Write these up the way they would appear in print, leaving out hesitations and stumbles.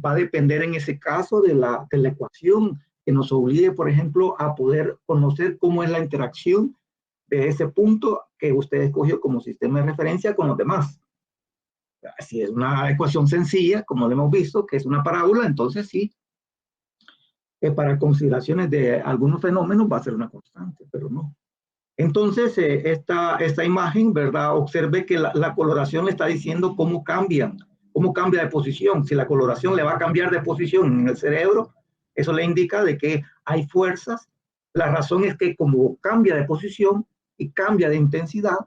va a depender en ese caso de la ecuación que nos obligue, por ejemplo, a poder conocer cómo es la interacción de ese punto que usted escogió como sistema de referencia con los demás. Si es una ecuación sencilla, como lo hemos visto, que es una parábola, entonces sí, para consideraciones de algunos fenómenos va a ser una constante, pero no. Entonces, esta imagen, ¿verdad? Observe que la coloración le está diciendo cómo cambia de posición. Si la coloración le va a cambiar de posición en el cerebro, eso le indica de que hay fuerzas. La razón es que como cambia de posición y cambia de intensidad,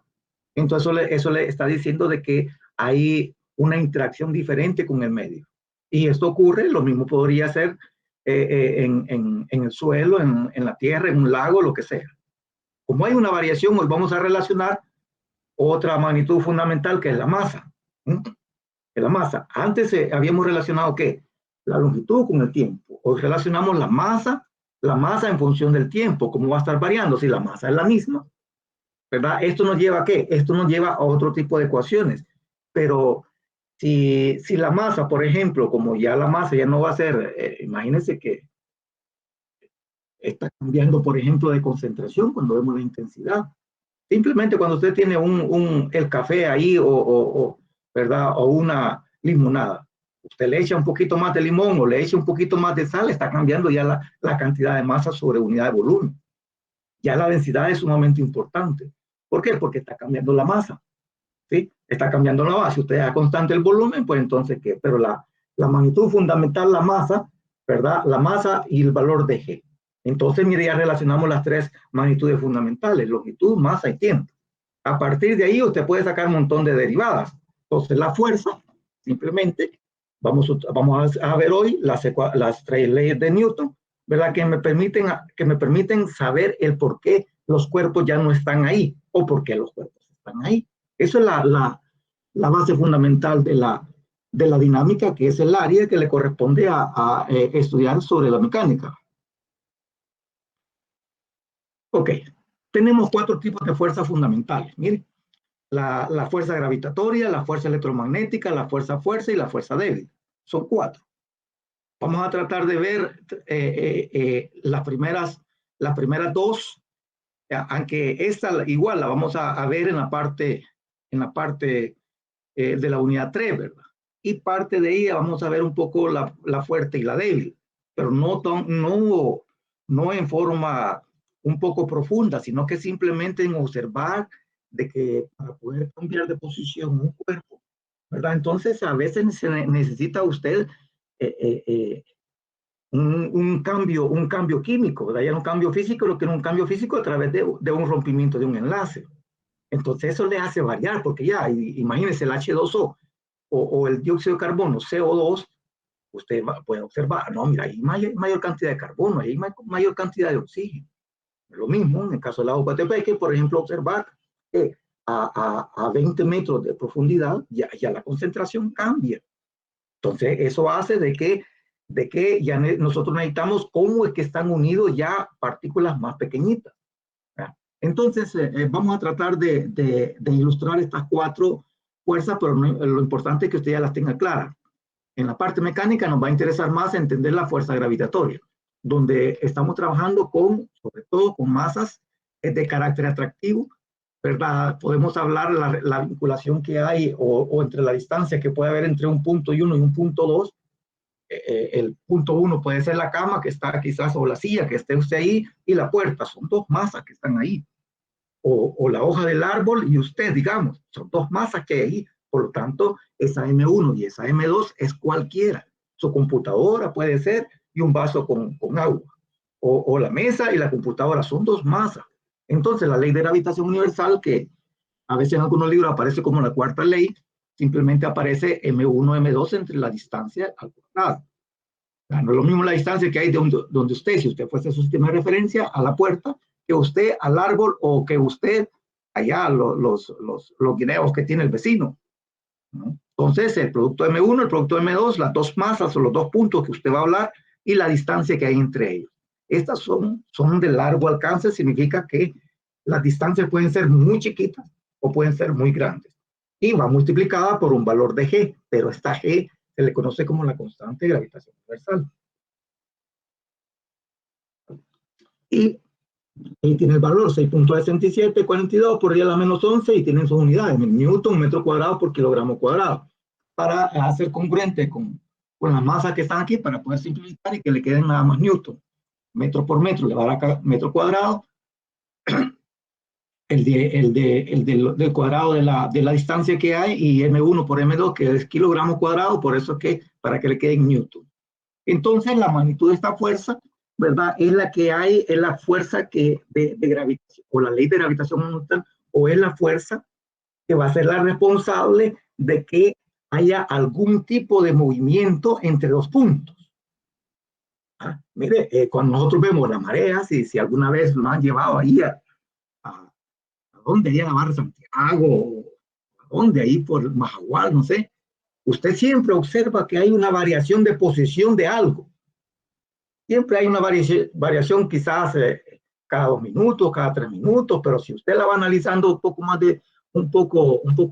entonces eso le está diciendo de que hay una interacción diferente con el medio. Y esto ocurre, lo mismo podría ser en el suelo, en la tierra, en un lago, lo que sea. Como hay una variación, hoy vamos a relacionar otra magnitud fundamental que es la masa. Es la masa. Antes habíamos relacionado ¿qué? La longitud con el tiempo. Hoy relacionamos la masa en función del tiempo. ¿Cómo va a estar variando? Si la masa es la misma, ¿verdad? Esto nos lleva ¿a qué? Esto nos lleva a otro tipo de ecuaciones. Pero si la masa, por ejemplo, como ya la masa ya no va a ser, imagínense que está cambiando, por ejemplo, de concentración cuando vemos la intensidad. Simplemente cuando usted tiene el café ahí ¿verdad? O una limonada, usted le echa un poquito más de limón o le echa un poquito más de sal, está cambiando ya la cantidad de masa sobre unidad de volumen. Ya la densidad es sumamente importante. ¿Por qué? Porque está cambiando la masa. ¿Sí? Está cambiando la masa. Si usted da constante el volumen, pues entonces, ¿qué? Pero la magnitud fundamental, la masa, ¿verdad? La masa y el valor de G. Entonces, mire, ya relacionamos las tres magnitudes fundamentales, longitud, masa y tiempo. A partir de ahí, usted puede sacar un montón de derivadas. Entonces, la fuerza, simplemente, vamos a ver hoy las tres leyes de Newton, ¿verdad? Que me permiten saber el por qué los cuerpos ya no están ahí o por qué los cuerpos están ahí. Eso es la base fundamental de la dinámica, que es el área que le corresponde a estudiar sobre la mecánica. Ok, tenemos 4 tipos de fuerzas fundamentales. Miren, la fuerza gravitatoria, la fuerza electromagnética, la fuerza y la fuerza débil. Son 4. Vamos a tratar de ver las primeras 2, aunque esta igual la vamos a ver en la parte de la unidad 3, ¿verdad? Y parte de ella vamos a ver un poco la fuerte y la débil, pero no en forma un poco profunda, sino que simplemente en observar de que para poder cambiar de posición un cuerpo, ¿verdad? Entonces a veces necesita usted un cambio químico, ¿verdad? Ya no un cambio físico, lo que es un cambio físico a través de un rompimiento de un enlace. Entonces eso le hace variar, porque ya, imagínense el H2O o el dióxido de carbono, CO2, usted puede observar, no, mira, hay mayor cantidad de carbono, hay mayor cantidad de oxígeno. Lo mismo en el caso del lago Coatepeque, por ejemplo, observar que a 20 metros de profundidad ya la concentración cambia. Entonces eso hace de que ya nosotros necesitamos cómo es que están unidos ya partículas más pequeñitas. Entonces, vamos a tratar de ilustrar estas 4 fuerzas, pero lo importante es que usted ya las tenga claras. En la parte mecánica nos va a interesar más entender la fuerza gravitatoria, donde estamos trabajando sobre todo con masas de carácter atractivo, ¿verdad? Podemos hablar la vinculación que hay o entre la distancia que puede haber entre un punto 1 y un punto 2. El punto 1 puede ser la cama que está quizás, o la silla que esté usted ahí, y la puerta. Son 2 masas que están ahí. O la hoja del árbol y usted, digamos, son 2 masas que hay ahí. Por lo tanto, esa M1 y esa M2 es cualquiera. Su computadora puede ser y un vaso con agua. O la mesa y la computadora son 2 masas. Entonces, la ley de gravitación universal, que a veces en algunos libros aparece como la 4ª ley, simplemente aparece M1, M2 entre la distancia al cuadrado. No es lo mismo la distancia que hay de donde usted, si usted fuese su sistema de referencia, a la puerta, que usted al árbol o que usted allá los guineos que tiene el vecino, ¿no? Entonces, el producto M1, el producto M2, las 2 masas o los 2 puntos que usted va a hablar y la distancia que hay entre ellos. Estas son de largo alcance, significa que las distancias pueden ser muy chiquitas o pueden ser muy grandes. Y va multiplicada por un valor de G, pero esta G se le conoce como la constante de gravitación universal. Y ahí tiene el valor 6.6742 por 10 a la menos 11 y tienen sus unidades, newton, metro cuadrado por kilogramo cuadrado, para hacer congruente con las masas que están aquí, para poder simplificar y que le queden nada más newton. Metro por metro le va a dar acá metro cuadrado, del cuadrado de la distancia que hay, y M1 por M2, que es kilogramo cuadrado, por eso que para que le quede en newton. Entonces la magnitud de esta fuerza, ¿verdad? Es la que hay, es la fuerza que de gravitación, o la ley de gravitación universal, o es la fuerza que va a ser la responsable de que haya algún tipo de movimiento entre dos puntos. Mire, cuando nosotros vemos la marea, si alguna vez lo han llevado ahí a dónde, ahí a la Barra Santiago, a dónde, ahí por Majagual, no sé, usted siempre observa que hay una variación de posición de algo. Siempre hay una variación quizás cada 2 minutos, cada 3 minutos, pero si usted la va analizando un poco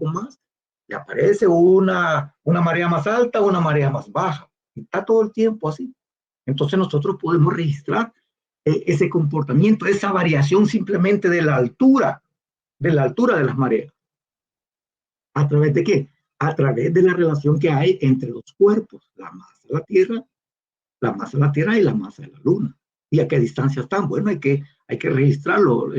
más, le aparece una marea más alta, una marea más baja. Y está todo el tiempo así. Entonces nosotros podemos registrar ese comportamiento, esa variación simplemente de la altura de las mareas. ¿A través de qué? A través de la relación que hay entre los cuerpos, la masa de la Tierra y la masa de la Luna. ¿Y a qué distancia están? Bueno, hay que registrarlo,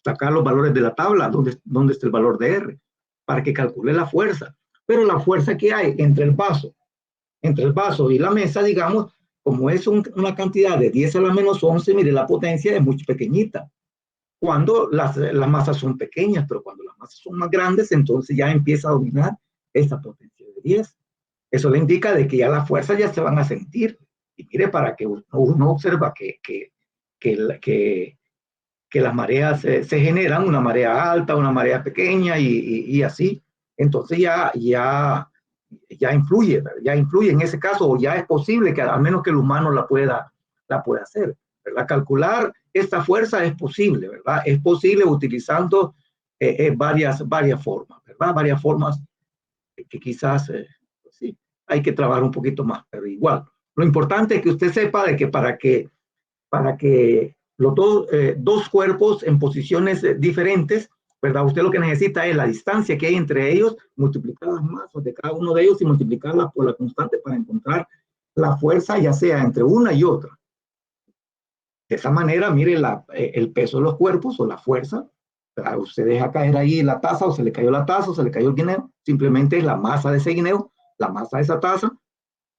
sacar los valores de la tabla, donde está el valor de R, para que calcule la fuerza. Pero la fuerza que hay entre el vaso y la mesa, digamos, como es una cantidad de 10 a la menos 11, mire, la potencia es muy pequeñita. Cuando las masas son pequeñas, pero cuando las masas son más grandes, entonces ya empieza a dominar esa potencia de 10. Eso le indica de que ya las fuerzas ya se van a sentir. Y mire, para que uno observa que las mareas se generan, una marea alta, una marea pequeña y así, entonces ya influye en ese caso, o ya es posible que al menos que el humano la pueda hacer, ¿verdad? Calcular esta fuerza es posible, ¿verdad? Es posible utilizando varias formas, ¿verdad? Varias formas que quizás, pues sí, hay que trabajar un poquito más, pero igual. Lo importante es que usted sepa de que para que los dos cuerpos en posiciones diferentes, ¿verdad? Usted lo que necesita es la distancia que hay entre ellos, multiplicar las masas de cada uno de ellos y multiplicarlas por la constante para encontrar la fuerza, ya sea entre una y otra. De esa manera, mire el peso de los cuerpos o la fuerza. ¿Verdad? Usted deja caer ahí la taza, o se le cayó la taza, o se le cayó el guineo. Simplemente es la masa de ese guineo, la masa de esa taza,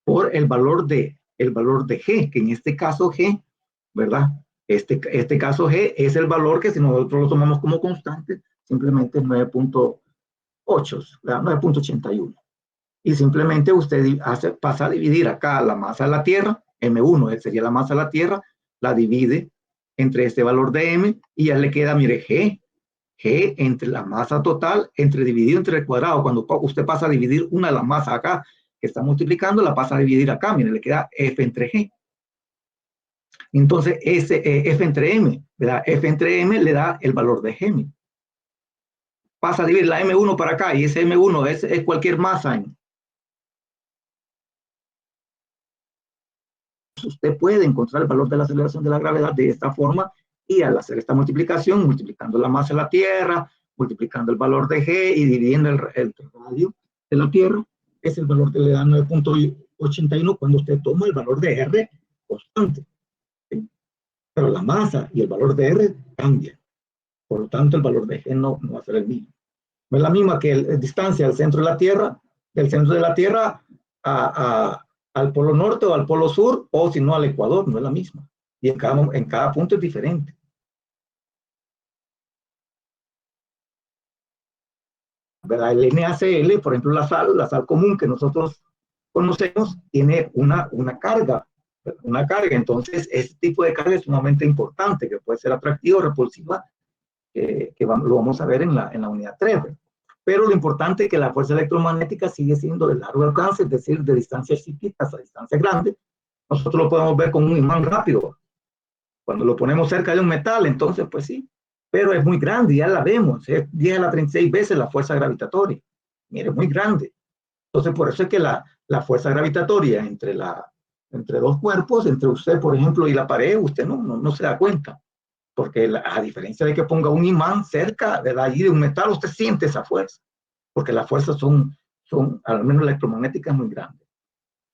por el valor de G, que en este caso G, ¿verdad? Este caso G es el valor que si nosotros lo tomamos como constante, simplemente es 9.8, 9.81. Y simplemente usted pasa a dividir acá la masa de la Tierra, M1 sería la masa de la Tierra, la divide entre este valor de M y ya le queda, mire, G entre la masa total, dividido entre el cuadrado. Cuando usted pasa a dividir una de las masas acá, que está multiplicando, la pasa a dividir acá, mire, le queda F entre G. Entonces, F entre M, ¿verdad? F entre M le da el valor de G. Pasa a dividir la M1 para acá, y ese M1 es cualquier masa. Usted puede encontrar el valor de la aceleración de la gravedad de esta forma, y al hacer esta multiplicación, multiplicando la masa de la Tierra, multiplicando el valor de G y dividiendo el radio de la Tierra, es el valor que le da 9.81 cuando usted toma el valor de R constante. ¿Sí? Pero la masa y el valor de R cambian. Por lo tanto, el valor de G no va a ser el mismo. No es la misma que la distancia del centro de la Tierra, al polo norte o al polo sur, o si no al Ecuador, no es la misma. Y en cada punto es diferente. ¿Verdad? El NaCl, por ejemplo, la sal común que nosotros conocemos, tiene una carga. Entonces, este tipo de carga es sumamente importante, que puede ser atractiva o repulsiva, lo vamos a ver en la unidad 3. Pero lo importante es que la fuerza electromagnética sigue siendo de largo alcance, es decir, de distancias chiquitas a distancias grandes. Nosotros lo podemos ver con un imán rápido. Cuando lo ponemos cerca de un metal, entonces, pues sí, pero es muy grande, ya la vemos, es 10 a la 36 veces la fuerza gravitatoria. Mire, muy grande. Entonces, por eso es que la la fuerza gravitatoria entre dos cuerpos, entre usted, por ejemplo, y la pared, usted no se da cuenta. Porque a diferencia de que ponga un imán cerca de allí de un metal, usted siente esa fuerza. Porque las fuerzas son al menos electromagnéticas, muy grandes.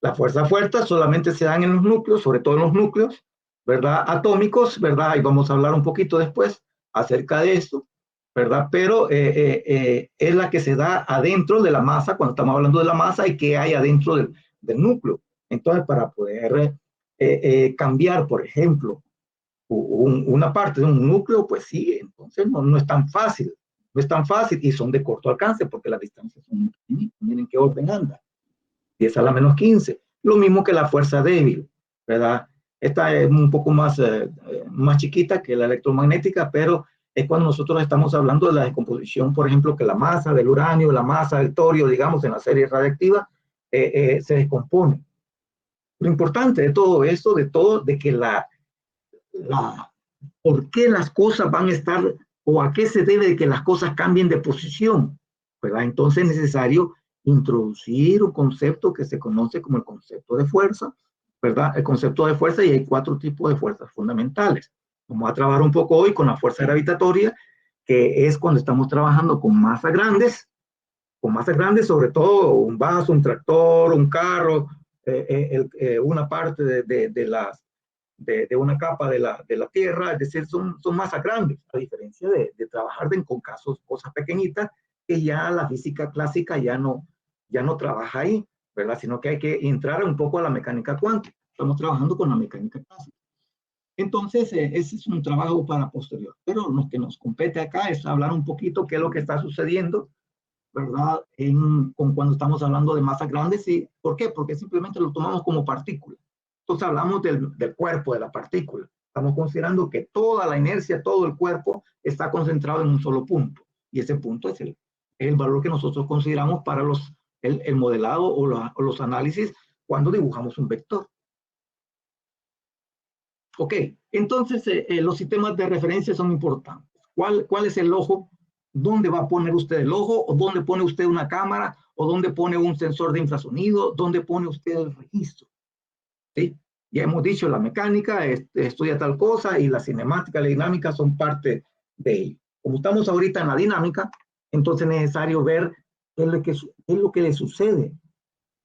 Las fuerzas fuertes solamente se dan en los núcleos, sobre todo en los núcleos, ¿verdad? Atómicos, ¿verdad? Y vamos a hablar un poquito después acerca de esto, ¿verdad? Pero es la que se da adentro de la masa, cuando estamos hablando de la masa y qué hay adentro del núcleo. Entonces, para poder cambiar, por ejemplo, una parte de un núcleo, pues sí, entonces no es tan fácil. No es tan fácil y son de corto alcance porque las distancias son muy pequeñitas. Miren qué orden anda. 10 a la menos 15. Lo mismo que la fuerza débil, ¿verdad? Esta es un poco más chiquita que la electromagnética, pero es cuando nosotros estamos hablando de la descomposición, por ejemplo, que la masa del uranio, la masa del torio, digamos, en la serie radiactiva, se descompone. Lo importante de todo esto, de que por qué las cosas van a estar, o a qué se debe de que las cosas cambien de posición, ¿verdad? Entonces es necesario introducir un concepto que se conoce como el concepto de fuerza, ¿verdad? El concepto de fuerza, y hay 4 tipos de fuerzas fundamentales. Vamos a trabajar un poco hoy con la fuerza gravitatoria, que es cuando estamos trabajando con masas grandes, sobre todo un vaso, un tractor, un carro, una parte de una capa de la Tierra, es decir, son masas grandes, a diferencia de trabajar con cosas pequeñitas, que ya la física clásica ya no trabaja ahí, ¿verdad? Sino que hay que entrar un poco a la mecánica cuántica. Estamos trabajando con la mecánica clásica. Entonces, ese es un trabajo para posterior. Pero lo que nos compete acá es hablar un poquito qué es lo que está sucediendo, ¿verdad? Con cuando estamos hablando de masas grandes. ¿Y por qué? Porque simplemente lo tomamos como partícula. Entonces hablamos del cuerpo, de la partícula. Estamos considerando que toda la inercia, todo el cuerpo está concentrado en un solo punto. Y ese punto es el valor que nosotros consideramos para el modelado o los análisis cuando dibujamos un vector. Ok, entonces los sistemas de referencia son importantes. ¿Cuál es el ojo? ¿Dónde va a poner usted el ojo? ¿O dónde pone usted una cámara? ¿O dónde pone un sensor de infrasonido? ¿Dónde pone usted el registro? ¿Sí? Ya hemos dicho, la mecánica estudia tal cosa y la cinemática, la dinámica son parte de ello. Como estamos ahorita en la dinámica, entonces es necesario ver qué es lo que le sucede.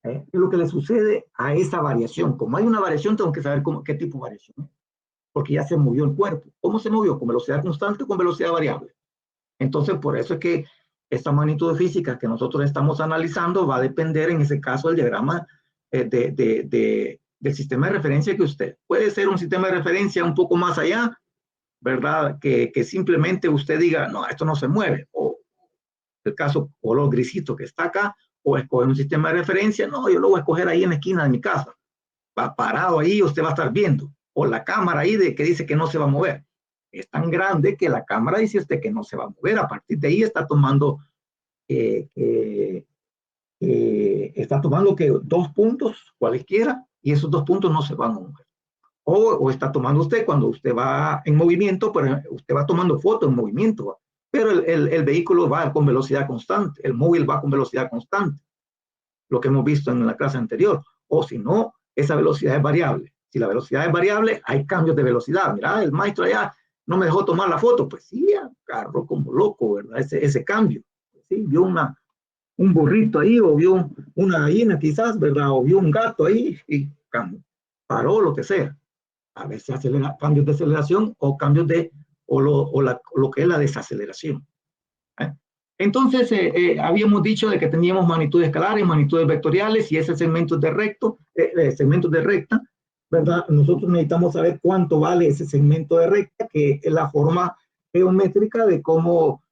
¿Qué es lo que le sucede a esa variación? Como hay una variación, tengo que saber qué tipo de variación. Porque ya se movió el cuerpo. ¿Cómo se movió? ¿Con velocidad constante o con velocidad variable? Entonces, por eso es que esta magnitud física que nosotros estamos analizando va a depender, en ese caso, del diagrama del sistema de referencia que usted. Puede ser un sistema de referencia un poco más allá, ¿verdad? Que simplemente usted diga, no, esto no se mueve. O el caso color grisito que está acá, o escoger un sistema de referencia, no, yo lo voy a escoger ahí en la esquina de mi casa. Va parado ahí, usted va a estar viendo. O la cámara ahí que dice que no se va a mover. Es tan grande que la cámara dice usted que no se va a mover. A partir de ahí está tomando que 2 puntos, cualquiera, y esos 2 puntos no se van a mover. O está tomando usted cuando usted va en movimiento, pero usted va tomando fotos en movimiento, pero el vehículo va con velocidad constante, el móvil va con velocidad constante, lo que hemos visto en la clase anterior. O si no, esa velocidad es variable. Si la velocidad es variable, hay cambios de velocidad. Mira, el maestro allá no me dejó tomar la foto. Pues sí, agarró como loco, ¿verdad? Ese cambio. Sí, vio un burrito ahí, o vio una gallina quizás, ¿verdad? O vio un gato ahí y paró, lo que sea. A veces cambios de aceleración o cambios lo que es la desaceleración. ¿Eh? Entonces, habíamos dicho de que teníamos magnitudes escalares, magnitudes vectoriales y esos segmentos segmentos de recta, ¿verdad? Nosotros necesitamos saber cuánto vale ese segmento de recta, que es la forma geométrica de cómo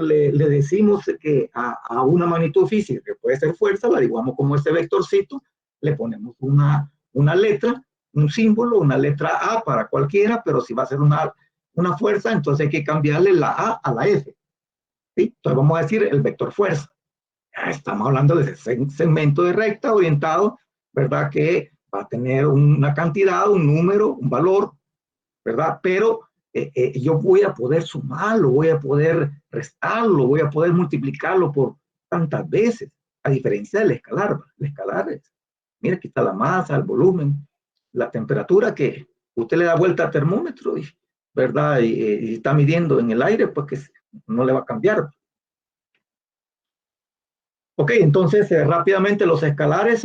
le decimos que a una magnitud física, que puede ser fuerza, la dibujamos como ese vectorcito, le ponemos una letra, un símbolo, una letra A para cualquiera, pero si va a ser una fuerza, entonces hay que cambiarle la A a la F. ¿Sí? Entonces vamos a decir el vector fuerza. Estamos hablando de ese segmento de recta orientado, ¿verdad? Que va a tener una cantidad, un número, un valor, ¿verdad? Pero yo voy a poder sumarlo, voy a poder restarlo, voy a poder multiplicarlo por tantas veces. a diferencia del escalar. El escalar es, mira, aquí está la masa, el volumen, la temperatura que usted le da vuelta al termómetro, y, ¿verdad? Y está midiendo en el aire, pues que no le va a cambiar. Ok, entonces rápidamente los escalares,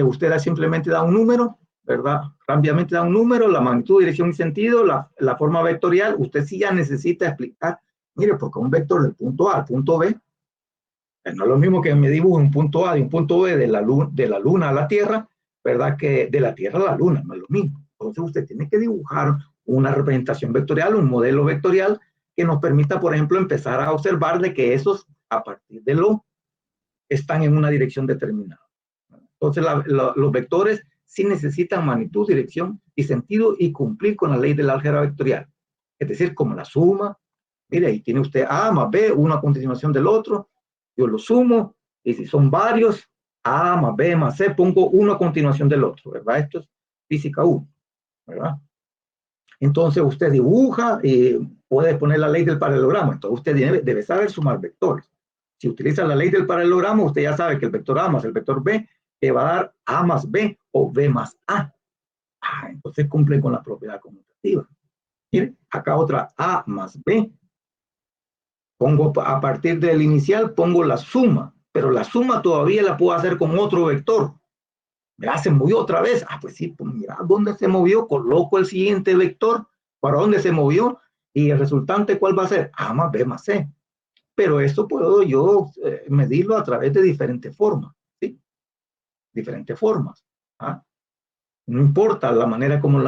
usted simplemente da un número, ¿verdad? Rápidamente da un número, la magnitud, dirección y sentido, la forma vectorial. Usted sí ya necesita explicar, mire, porque un vector del punto A al punto B, no es lo mismo que me dibuje un punto A y un punto B de la luna a la Tierra, ¿verdad? Que de la Tierra a la luna, no es lo mismo. Entonces usted tiene que dibujar una representación vectorial, un modelo vectorial que nos permita, por ejemplo, empezar a observar de que esos, a partir de lo están en una dirección determinada. Entonces, los vectores sí necesitan magnitud, dirección y sentido y cumplir con la ley del álgebra vectorial. Es decir, como la suma, mire, ahí tiene usted A más B, uno a continuación del otro, yo lo sumo, y si son varios, A más B más C, pongo uno a continuación del otro, ¿verdad? Esto es física 1, ¿verdad? Entonces, usted dibuja y puede poner la ley del paralelogramo. Entonces, usted debe saber sumar vectores. Si utiliza la ley del paralelogramo, usted ya sabe que el vector A más el vector B le va a dar A más B o B más A. Entonces cumple con la propiedad conmutativa. Mire, acá otra A más B. Pongo a partir del inicial, pongo la suma, pero la suma todavía la puedo hacer con otro vector. Mira, se movió otra vez. Pues sí, pues mira, ¿dónde se movió? Coloco el siguiente vector. ¿Para dónde se movió? Y el resultante, ¿cuál va a ser? A más B más C. Pero esto puedo yo medirlo a través de diferentes formas, ¿sí? Diferentes formas. ¿Ah? No importa la manera como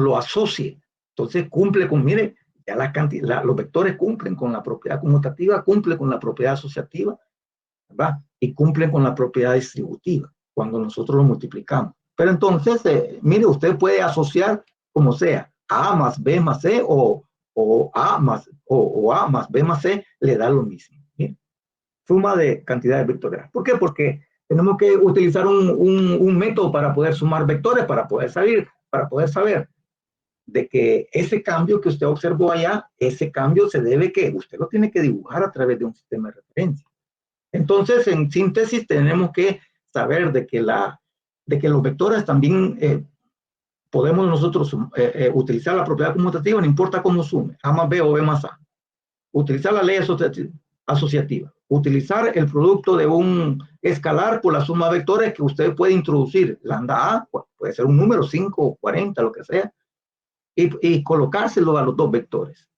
lo asocie. Entonces cumple con, mire, ya los vectores cumplen con la propiedad conmutativa, cumplen con la propiedad asociativa, ¿verdad? Y cumplen con la propiedad distributiva cuando nosotros lo multiplicamos. Pero entonces, mire, usted puede asociar como sea, A más B más C o A más B más C le da lo mismo. ¿Sí? Suma de cantidades vectoriales. ¿Por qué? Porque tenemos que utilizar un método para poder sumar vectores, para poder saber de que ese cambio que usted observó allá, ese cambio se debe que usted lo tiene que dibujar a través de un sistema de referencia. Entonces, en síntesis, tenemos que saber de que los vectores también podemos nosotros utilizar la propiedad conmutativa, no importa cómo sume, A más B o B más A. Utilizar la ley asociativa. Utilizar el producto de un escalar por la suma de vectores que usted puede introducir. Lambda A, puede ser un número 5 o 40, lo que sea, y colocárselo a los dos vectores.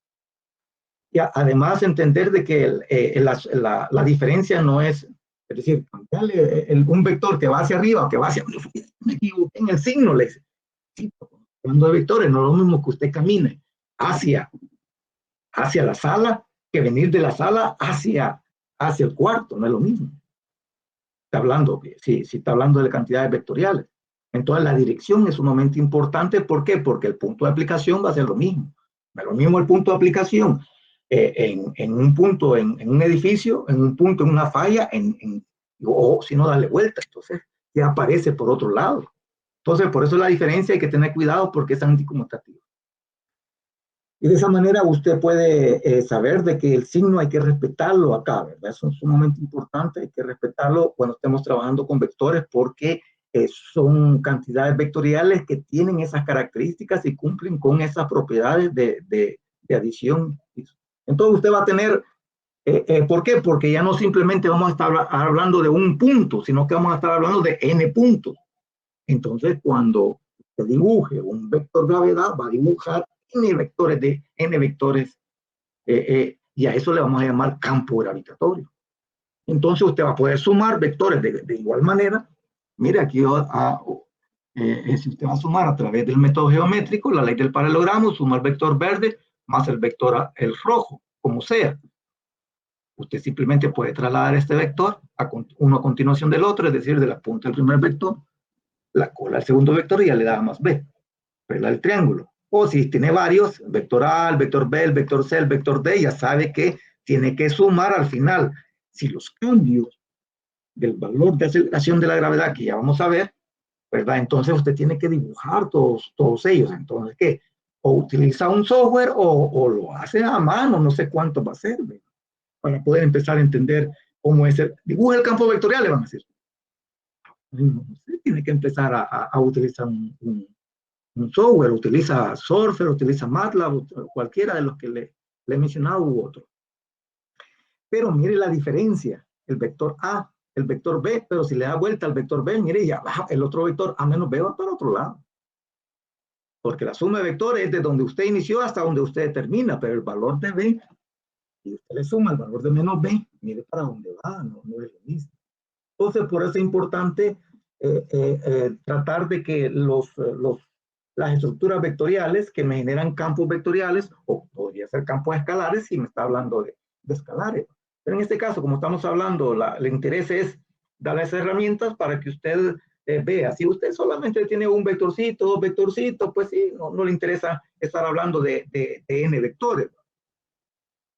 Y además entender de que la diferencia no es decir, cambiarle un vector que va hacia arriba o que va hacia abajo, me equivoqué en el signo, le dice. Sí, hablando de vectores, no es lo mismo que usted camine hacia la sala que venir de la sala hacia el cuarto, no es lo mismo. Está hablando, sí, está hablando de cantidades vectoriales. Entonces la dirección es sumamente importante. ¿Por qué? Porque el punto de aplicación va a ser lo mismo. No es lo mismo el punto de aplicación en un punto, en un edificio, en un punto, en una falla, o si no, darle vuelta. Entonces ya aparece por otro lado. Entonces, por eso la diferencia hay que tener cuidado porque es anticonmutativa. Y de esa manera usted puede saber de que el signo hay que respetarlo acá, ¿verdad? Eso es sumamente importante, hay que respetarlo cuando estemos trabajando con vectores porque son cantidades vectoriales que tienen esas características y cumplen con esas propiedades de adición. Entonces usted va a tener, ¿por qué? Porque ya no simplemente vamos a estar hablando de un punto, sino que vamos a estar hablando de n puntos. Entonces cuando se dibuje un vector gravedad, va a dibujar n vectores, y a eso le vamos a llamar campo gravitatorio. Entonces usted va a poder sumar vectores de igual manera. Mire, aquí si usted va a sumar a través del método geométrico, la ley del paralelogramo, suma el vector verde más el vector el rojo, como sea. Usted simplemente puede trasladar este vector uno a continuación del otro, es decir, de la punta del primer vector, la cola al segundo vector y ya le da más B, regla del triángulo. O si tiene varios, vector A, el vector B, el vector C, el vector D, ya sabe que tiene que sumar al final. Si los cambios del valor de aceleración de la gravedad, que ya vamos a ver, ¿verdad? Entonces usted tiene que dibujar todos ellos. Entonces, ¿qué? O utiliza un software o lo hace a mano, no sé cuánto va a ser, ¿verdad? Para poder empezar a entender ¿Cómo es dibuja el campo vectorial? Le van a decir. Usted tiene que empezar a utilizar un software, utiliza Surfer, utiliza MATLAB, cualquiera de los que le he mencionado u otro. Pero mire la diferencia, el vector A, el vector B, pero si le da vuelta al vector B, mire, ya baja el otro vector A menos B va para otro lado. Porque la suma de vectores es de donde usted inició hasta donde usted termina, pero el valor de B, si usted le suma el valor de menos B, mire para dónde va, no es lo mismo. Entonces, por eso es importante tratar de que las estructuras vectoriales que me generan campos vectoriales, o podría ser campos escalares si me está hablando de escalares. Pero en este caso, como estamos hablando, el interés es darle esas herramientas para que usted vea. Si usted solamente tiene un vectorcito, dos vectorcitos, pues sí, no le interesa estar hablando de n vectores.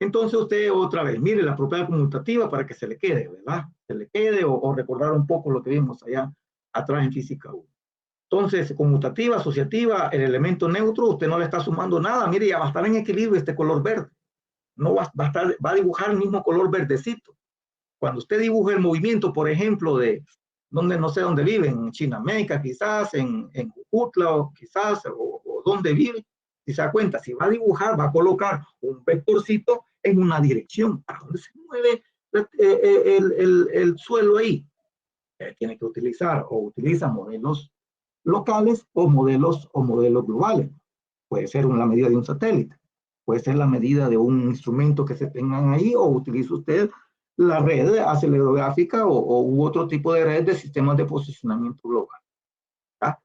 Entonces usted otra vez, mire la propiedad conmutativa para que se le quede, ¿verdad? Se le quede o recordar un poco lo que vimos allá atrás en física 1. Entonces, conmutativa, asociativa, el elemento neutro, usted no le está sumando nada, mire, ya va a estar en equilibrio este color verde. No va a dibujar el mismo color verdecito. Cuando usted dibuja el movimiento, por ejemplo, de donde no sé dónde vive, en Chinameca quizás, en Jujutla o quizás, o donde vive, si se da cuenta, si va a dibujar, va a colocar un vectorcito en una dirección. ¿Para dónde se mueve el suelo ahí? Tiene que utilizar o utiliza modelos locales o modelos globales. Puede ser la medida de un satélite, puede ser la medida de un instrumento que se tengan ahí, o utiliza usted la red acelerográfica u otro tipo de red de sistemas de posicionamiento global. ¿Ah?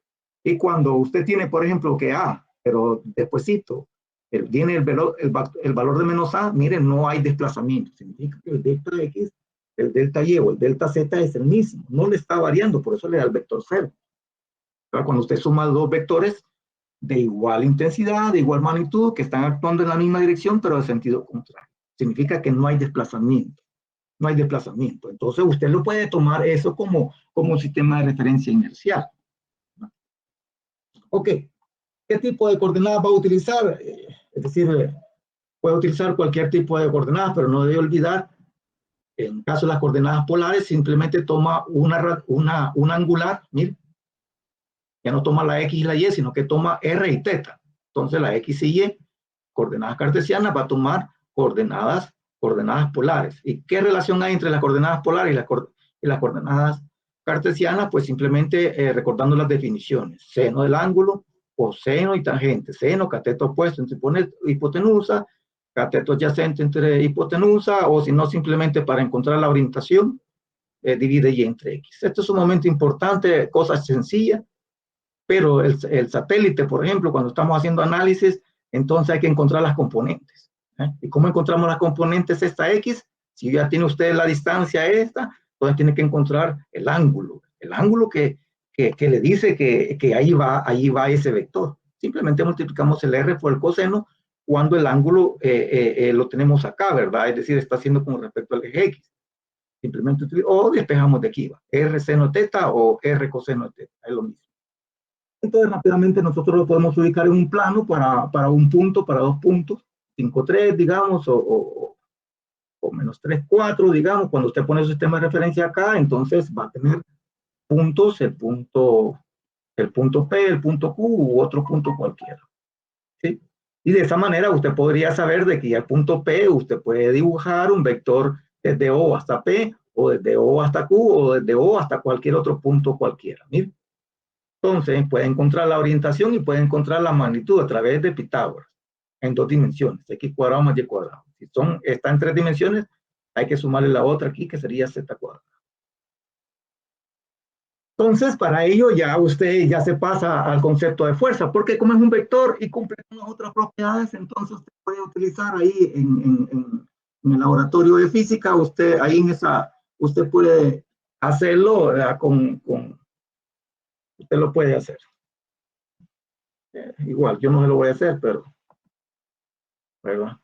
Y cuando usted tiene, por ejemplo, que A, pero despuésito viene el valor de menos A, miren, no hay desplazamiento. Significa que el delta X, el delta Y o el delta Z es el mismo, no le está variando, por eso le da el vector 0. Pero cuando usted suma dos vectores de igual intensidad, de igual magnitud, que están actuando en la misma dirección, pero de sentido contrario, significa que no hay desplazamiento. No hay desplazamiento. Entonces usted lo puede tomar eso como un sistema de referencia inercial. Ok, ¿qué tipo de coordenadas va a utilizar? Es decir, puede utilizar cualquier tipo de coordenadas, pero no debe olvidar, en caso de las coordenadas polares, simplemente toma una angular, mire, ya no toma la X y la Y, sino que toma R y θ. Entonces la X y Y, coordenadas cartesianas, va a tomar coordenadas polares. ¿Y qué relación hay entre las coordenadas polares y las coordenadas cartesianas? Pues simplemente recordando las definiciones. Seno del ángulo, coseno y tangente. Seno, cateto opuesto entre hipotenusa, cateto adyacente entre hipotenusa, o si no, simplemente para encontrar la orientación, divide Y entre X. Esto es sumamente importante, cosas sencillas, pero el satélite, por ejemplo, cuando estamos haciendo análisis, entonces hay que encontrar las componentes. ¿Y cómo encontramos las componentes esta X? Si ya tiene usted la distancia esta, entonces tiene que encontrar el ángulo que le dice que ahí va ese vector. Simplemente multiplicamos el R por el coseno cuando el ángulo lo tenemos acá, ¿verdad? Es decir, está haciendo con respecto al eje X. Simplemente o despejamos de aquí, va. R seno teta o R coseno teta, es lo mismo. Entonces rápidamente nosotros lo podemos ubicar en un plano para un punto, para dos puntos, 5, 3, digamos, o menos 3, 4, digamos. Cuando usted pone su sistema de referencia acá, entonces va a tener puntos, el punto P, el punto Q u otro punto cualquiera. ¿Sí? Y de esa manera usted podría saber de que ya el punto P usted puede dibujar un vector desde O hasta P, o desde O hasta Q, o desde O hasta cualquier otro punto cualquiera. Mire. Entonces puede encontrar la orientación y puede encontrar la magnitud a través de Pitágoras en dos dimensiones, x cuadrado más y cuadrado. Si está en tres dimensiones, hay que sumarle la otra aquí, que sería z cuadrado. Entonces, para ello ya usted ya se pasa al concepto de fuerza, porque como es un vector y cumple con otras propiedades, entonces usted puede utilizar ahí en el laboratorio de física, usted puede hacerlo usted lo puede hacer. Igual, yo no se lo voy a hacer, pero ¿verdad?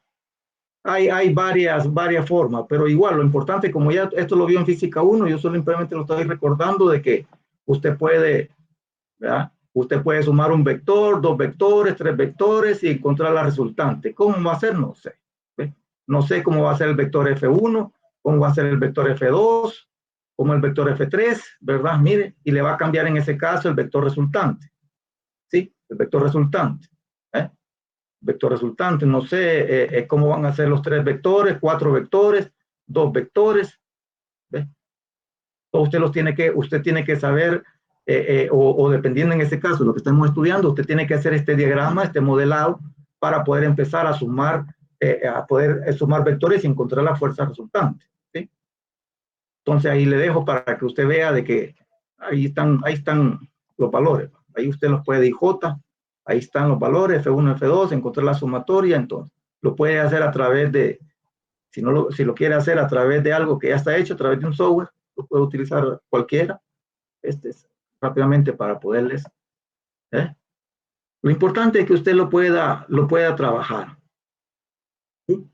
Hay varias formas, pero igual lo importante, como ya esto lo vio en física 1, yo simplemente lo estoy recordando de que usted puede, ¿verdad? Usted puede sumar un vector, dos vectores, tres vectores y encontrar la resultante. ¿Cómo va a ser? No sé. ¿Ve? No sé cómo va a ser el vector F1, cómo va a ser el vector F2, como el vector F3, ¿verdad? Mire, y le va a cambiar en ese caso el vector resultante. ¿Sí? El vector resultante. Vector resultante, no sé cómo van a ser los 3 vectores, 4 vectores, 2 vectores. ¿Ve? Usted tiene que saber, o dependiendo en ese caso de lo que estemos estudiando, usted tiene que hacer este diagrama, este modelado, para poder empezar a sumar, sumar vectores y encontrar la fuerza resultante. ¿Sí? Entonces ahí le dejo para que usted vea de que ahí están los valores. Ahí usted los puede IJ, ahí están los valores, F1, F2, encontrar la sumatoria. Entonces lo puede hacer a través de, si lo quiere hacer a través de algo que ya está hecho, a través de un software, lo puede utilizar cualquiera, rápidamente para poderles. Lo importante es que usted lo pueda trabajar. ¿Sí?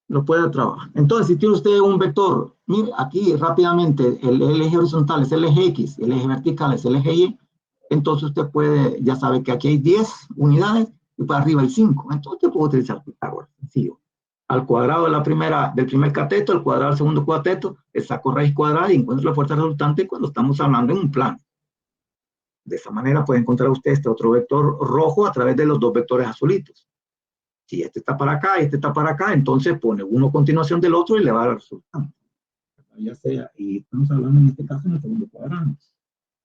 Lo pueda trabajar. Entonces, si tiene usted un vector, mire, aquí rápidamente, el eje horizontal es el eje X, el eje vertical es el eje Y, entonces usted puede, ya sabe que aquí hay 10 unidades y para arriba hay 5. Entonces usted puede utilizar Pitágoras, sencillo. Al cuadrado del primer cateto, al cuadrado del segundo cateto, le saco raíz cuadrada y encuentro la fuerza resultante cuando estamos hablando en un plano. De esa manera puede encontrar usted este otro vector rojo a través de los 2 vectores azulitos. Si este está para acá y este está para acá, entonces pone uno a continuación del otro y le va a dar el resultado. Ya sea, y estamos hablando en este caso en el segundo cuadrante.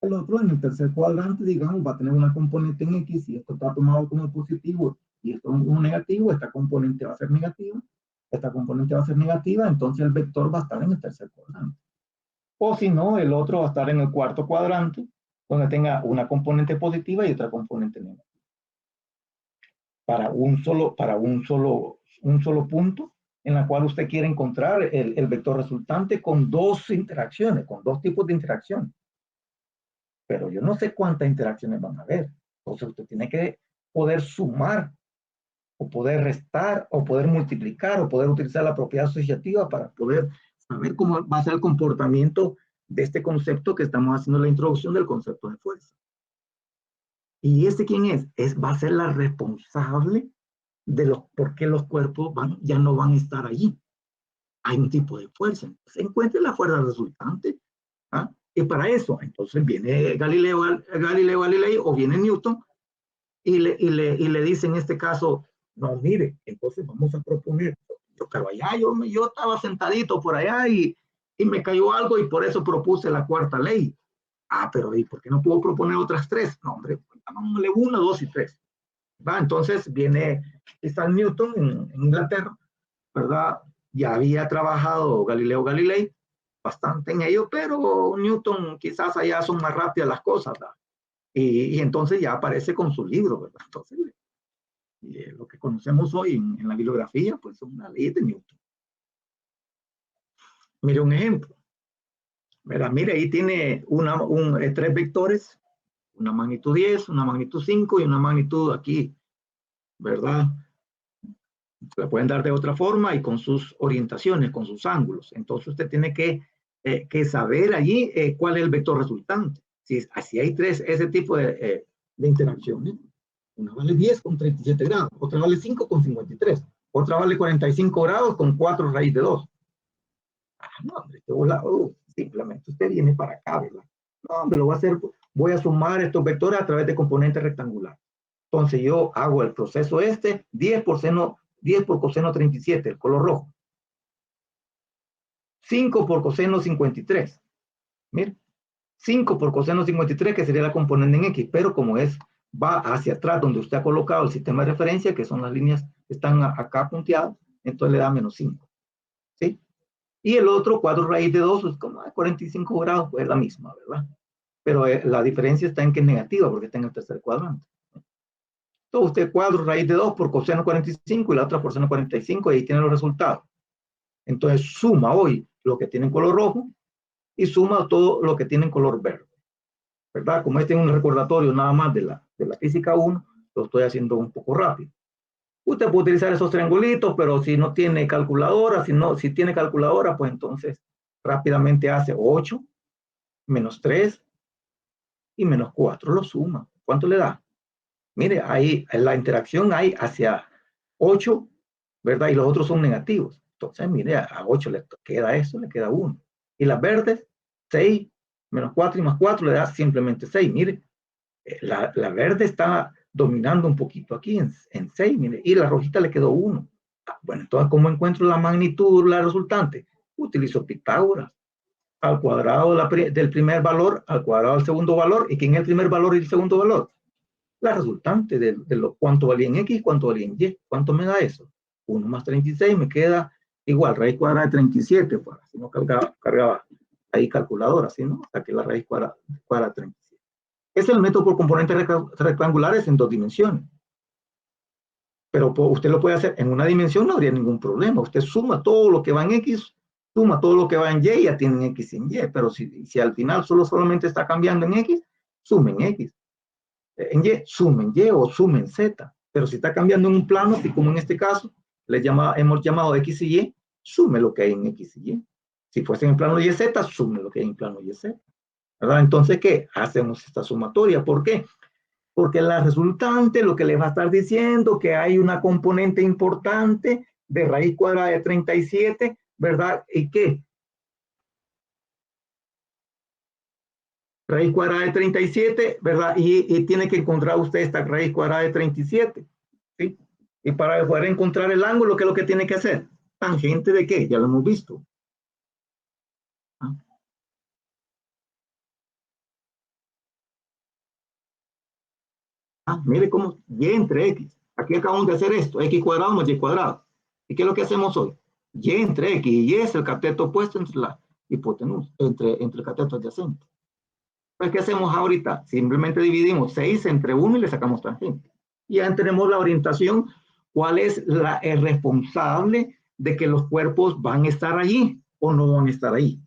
El otro, en el tercer cuadrante, digamos, va a tener una componente en X, y esto está tomado como positivo y esto es un negativo, esta componente va a ser negativa, esta componente va a ser negativa, entonces el vector va a estar en el tercer cuadrante. O si no, el otro va a estar en el cuarto cuadrante, donde tenga una componente positiva y otra componente negativa. Para un solo punto en la cual usted quiere encontrar el vector resultante con 2 interacciones, con 2 tipos de interacción. Pero yo no sé cuántas interacciones van a haber. Entonces usted tiene que poder sumar, o poder restar, o poder multiplicar, o poder utilizar la propiedad asociativa para poder saber cómo va a ser el comportamiento de este concepto que estamos haciendo la introducción del concepto de fuerza. ¿Y quién es? Va a ser la responsable de por qué los cuerpos ya no van a estar allí. Hay un tipo de fuerza. Se encuentra la fuerza resultante. ¿Ah? Y para eso, entonces viene Galileo Galilei o viene Newton y le dice en este caso, no, mire, entonces vamos a proponer. Pero allá yo estaba sentadito por allá y me cayó algo y por eso propuse la cuarta ley. Ah, pero ¿y por qué no puedo proponer otras 3? No, hombre, llamámosle 1, 2 y 3. ¿Va? Entonces viene Isaac Newton en Inglaterra, ¿verdad? Ya había trabajado Galileo Galilei bastante en ello, pero Newton quizás allá son más rápidas las cosas, ¿verdad? Y entonces ya aparece con su libro, ¿verdad? Entonces, lo que conocemos hoy en la bibliografía, pues son una ley de Newton. Mire un ejemplo. ¿Verdad? Mire, ahí tiene 3 vectores, una magnitud 10, una magnitud 5 y una magnitud aquí, ¿verdad? Se la pueden dar de otra forma y con sus orientaciones, con sus ángulos. Entonces usted tiene que saber allí cuál es el vector resultante. Si hay 3, ese tipo de interacciones, una vale 10 con 37 grados, otra vale 5 con 53, otra vale 45 grados con 4 raíz de 2. Ah, no, hombre, simplemente usted viene para acá, ¿verdad? No, hombre, lo voy a hacer, voy a sumar estos vectores a través de componentes rectangulares. Entonces yo hago el proceso 10 por coseno 37, el color rojo. 5 por coseno 53. Mire, 5 por coseno 53, que sería la componente en X, pero como va hacia atrás donde usted ha colocado el sistema de referencia, que son las líneas que están acá punteadas, entonces le da menos 5. ¿Sí? Y el otro, 4 raíz de 2, es como 45 grados, pues es la misma, ¿verdad? Pero la diferencia está en que es negativa, porque está en el tercer cuadrante. Entonces usted 4 raíz de 2 por coseno 45 y la otra por seno 45, y ahí tiene los resultados. Entonces suma hoy lo que tiene en color rojo y suma todo lo que tiene en color verde, ¿verdad? Como este es un recordatorio nada más de la física 1, lo estoy haciendo un poco rápido. Usted puede utilizar esos triangulitos, pero si no tiene calculadora, si tiene calculadora, pues entonces rápidamente hace 8 menos 3 y menos 4, lo suma. ¿Cuánto le da? Mire, ahí la interacción hay hacia 8, ¿verdad? Y los otros son negativos. Entonces, mire, a 8 le queda eso, le queda 1. Y las verdes, 6 menos 4 y más 4 le da simplemente 6. Mire, la verde está dominando un poquito aquí en 6, mire, y la rojita le quedó 1. Bueno, entonces, ¿cómo encuentro la magnitud, la resultante? Utilizo Pitágoras. Al cuadrado del primer valor, al cuadrado del segundo valor. ¿Y quién es el primer valor y el segundo valor? La resultante de cuánto valía en X y cuánto valía en Y. ¿Cuánto me da eso? 1 más 36 me queda igual, raíz cuadrada de 37. Pues, si no cargaba ahí calculadora, ¿sí, no? Saqué la raíz cuadrada de 37. Es el método por componentes rectangulares en 2 dimensiones. Pero usted lo puede hacer en una dimensión, no habría ningún problema. Usted suma todo lo que va en X, suma todo lo que va en Y, ya tienen X en Y. Pero si al final solamente está cambiando en X, sumen X. En Y, sumen Y o sumen Z. Pero si está cambiando en un plano, y como en este caso, hemos llamado X y Y, sume lo que hay en X y Y. Si fuese en el plano YZ, sume lo que hay en el plano YZ. ¿Verdad? Entonces, ¿qué? Hacemos esta sumatoria. ¿Por qué? Porque la resultante lo que le va a estar diciendo que hay una componente importante de raíz cuadrada de 37, ¿verdad? ¿Y qué? Raíz cuadrada de 37, ¿verdad? Y tiene que encontrar usted esta raíz cuadrada de 37, ¿sí? Y para poder encontrar el ángulo, ¿qué es lo que tiene que hacer? ¿Tangente de qué? Ya lo hemos visto. Mire cómo y entre x. Aquí acabamos de hacer esto, x cuadrado más y cuadrado. ¿Y qué es lo que hacemos hoy? Y entre x y y es el cateto opuesto entre la hipotenusa, entre el cateto adyacente. Pues, ¿qué hacemos ahorita? Simplemente dividimos 6 entre 1 y le sacamos tangente. Y ya tenemos la orientación, cuál es el responsable de que los cuerpos van a estar allí o no van a estar ahí.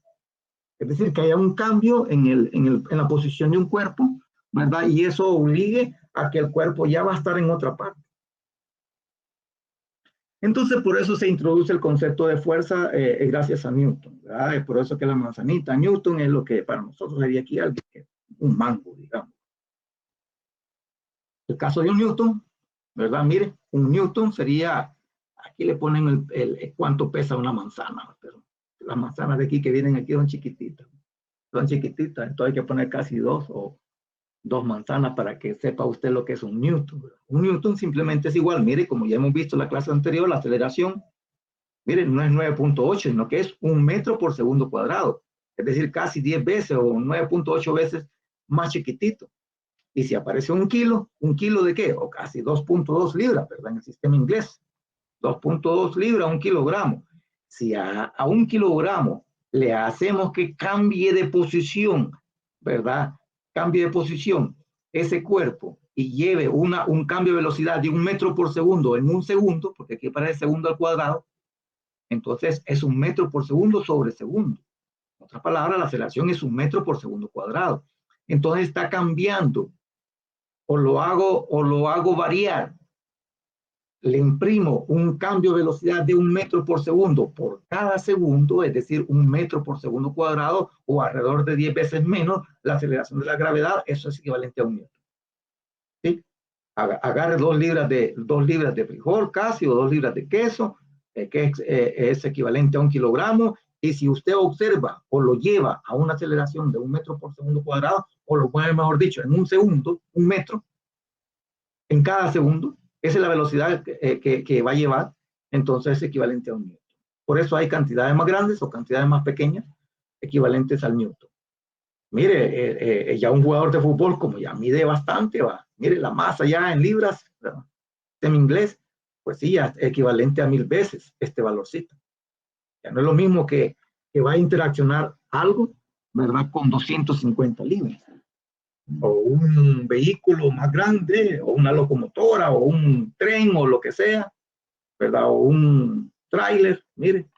Es decir, que haya un cambio en la posición de un cuerpo, ¿verdad? Y eso obligue a que el cuerpo ya va a estar en otra parte. Entonces, por eso se introduce el concepto de fuerza gracias a Newton, ¿verdad? Es por eso que la manzanita Newton es lo que para nosotros sería aquí un mango, digamos. El caso de un Newton, ¿verdad? Mire, un Newton sería, aquí le ponen cuánto pesa una manzana, pero las manzanas de aquí que vienen aquí son chiquititas, entonces hay que poner casi 2 o 2 manzanas para que sepa usted lo que es un Newton. Un Newton simplemente es igual, mire, como ya hemos visto en la clase anterior, la aceleración, mire, no es 9.8, sino que es 1 metro por segundo cuadrado, es decir, casi 10 veces o 9.8 veces más chiquitito. Y si aparece ¿un kilo de qué? O casi 2.2 libras, ¿verdad? En el sistema inglés. 2.2 libras, 1 kilogramo. Si a 1 kilogramo le hacemos que cambie de posición, ¿verdad? Cambie de posición ese cuerpo y lleve un cambio de velocidad de 1 metro por segundo en 1 segundo, porque aquí aparece segundo al cuadrado, entonces es 1 metro por segundo sobre segundo. En otras palabras, la aceleración es 1 metro por segundo cuadrado. Entonces está cambiando o lo hago variar, le imprimo un cambio de velocidad de 1 metro por segundo por cada segundo, es decir, 1 metro por segundo cuadrado o alrededor de 10 veces menos la aceleración de la gravedad, eso es equivalente a 1 newton. ¿Sí? Agarre 2 libras de frijol casi o 2 libras de queso, que es equivalente a 1 kilogramo, y si usted observa o lo lleva a una aceleración de 1 metro por segundo cuadrado, o lo mueve, mejor dicho, en 1 segundo, 1 metro, en cada segundo, esa es la velocidad que va a llevar, entonces es equivalente a 1 newton. Por eso hay cantidades más grandes o cantidades más pequeñas equivalentes al newton. Mire, ya un jugador de fútbol, como ya mide bastante, mire la masa ya en libras, en inglés, pues sí, ya es equivalente a 1000 veces este valorcito. Ya no es lo mismo que va a interaccionar algo, ¿verdad? Con 250 libras. O un vehículo más grande, o una locomotora, o un tren, o lo que sea, ¿verdad? O un tráiler, mire,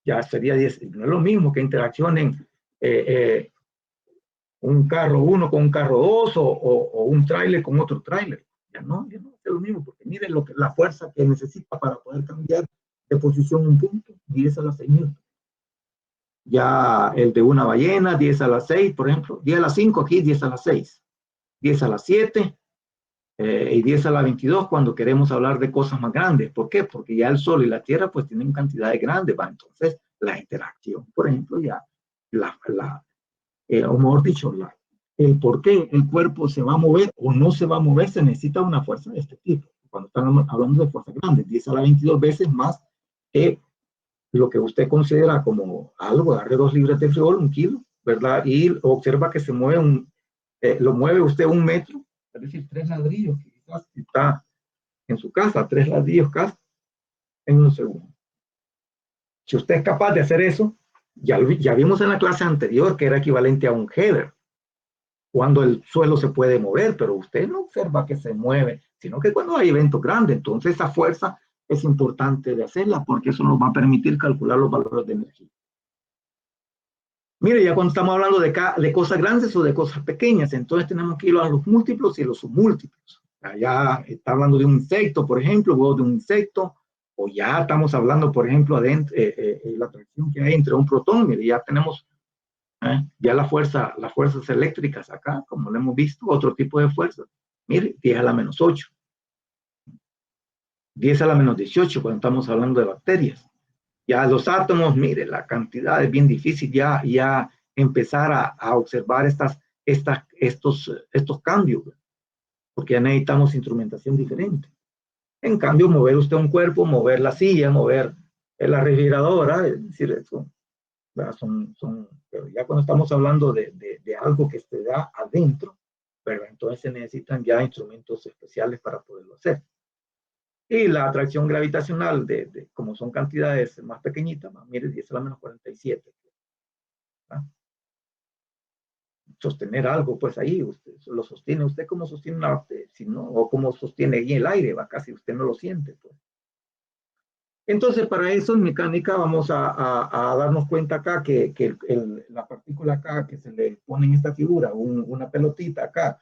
ya sería 10. No es lo mismo que interaccionen un carro 1 con un carro 2 o un tráiler con otro tráiler. Ya no es lo mismo, porque mire la fuerza que necesita para poder cambiar de posición un punto, 10 a la 6 newton. Ya el de una ballena, 10 a la 6, por ejemplo, 10 a la 5, aquí 10 a la 6. 10 a la 7, y 10 a la 22 cuando queremos hablar de cosas más grandes. ¿Por qué? Porque ya el Sol y la Tierra pues tienen cantidades grandes, ¿va? Entonces la interacción, por ejemplo, ya, o mejor dicho, el por qué el cuerpo se va a mover o no se va a mover, se necesita una fuerza de este tipo. Cuando estamos hablando de fuerzas grandes, 10 a la 22 veces más que lo que usted considera como algo, darle 2 libras de friol, 1 kilo, ¿verdad? Y observa que se mueve lo mueve usted 1 metro, es decir, 3 ladrillos, quizás está en su casa, 3 ladrillos casi, en 1 segundo. Si usted es capaz de hacer eso, ya vimos en la clase anterior que era equivalente a un header, cuando el suelo se puede mover, pero usted no observa que se mueve, sino que cuando hay eventos grandes, entonces esa fuerza es importante de hacerla porque eso nos va a permitir calcular los valores de energía. Mire, ya cuando estamos hablando de cosas grandes o de cosas pequeñas, entonces tenemos que ir a los múltiplos y los submúltiplos. Ya está hablando de un insecto, por ejemplo, huevos de un insecto, o ya estamos hablando, por ejemplo, de la atracción que hay entre un protón. Mire, ya tenemos ya las fuerzas eléctricas acá, como lo hemos visto, otro tipo de fuerzas. Mire, 10 a la menos 8, 10 a la menos 18, cuando estamos hablando de bacterias. Ya los átomos, mire, la cantidad es bien difícil ya empezar a observar estos cambios, porque ya necesitamos instrumentación diferente. En cambio, mover usted un cuerpo, mover la silla, mover la refrigeradora, es decir, eso, pero ya cuando estamos hablando de algo que se da adentro, pero entonces se necesitan ya instrumentos especiales para poderlo hacer. Y la atracción gravitacional, como son cantidades más pequeñitas, mire, 10 a la menos 47. ¿Ah? Sostener algo, pues ahí, usted lo sostiene. ¿Usted cómo sostiene una, si no, o cómo sostiene ahí el aire? ¿Va? Casi usted no lo siente, pues. Entonces, para eso en mecánica vamos a darnos cuenta acá que la partícula acá que se le pone en esta figura, una pelotita acá,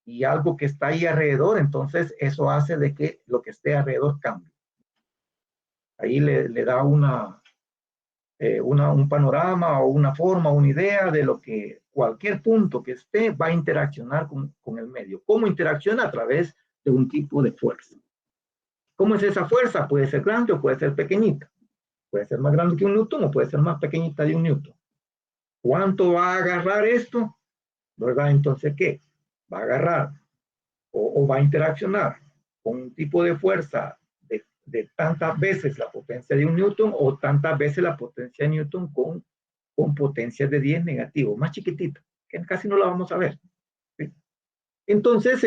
y algo que está ahí alrededor, entonces eso hace de que lo que esté alrededor cambie. Ahí le da un panorama o una forma, una idea de lo que cualquier punto que esté va a interaccionar con el medio. ¿Cómo interacciona? A través de un tipo de fuerza. ¿Cómo es esa fuerza? Puede ser grande o puede ser pequeñita. Puede ser más grande que un newton o puede ser más pequeñita de un newton. ¿Cuánto va a agarrar esto? ¿Verdad? Entonces, ¿qué? Va a agarrar o va a interaccionar con un tipo de fuerza de tantas veces la potencia de un newton o tantas veces la potencia de newton con potencias de 10 negativo, más chiquitita, que casi no la vamos a ver. ¿Sí? Entonces,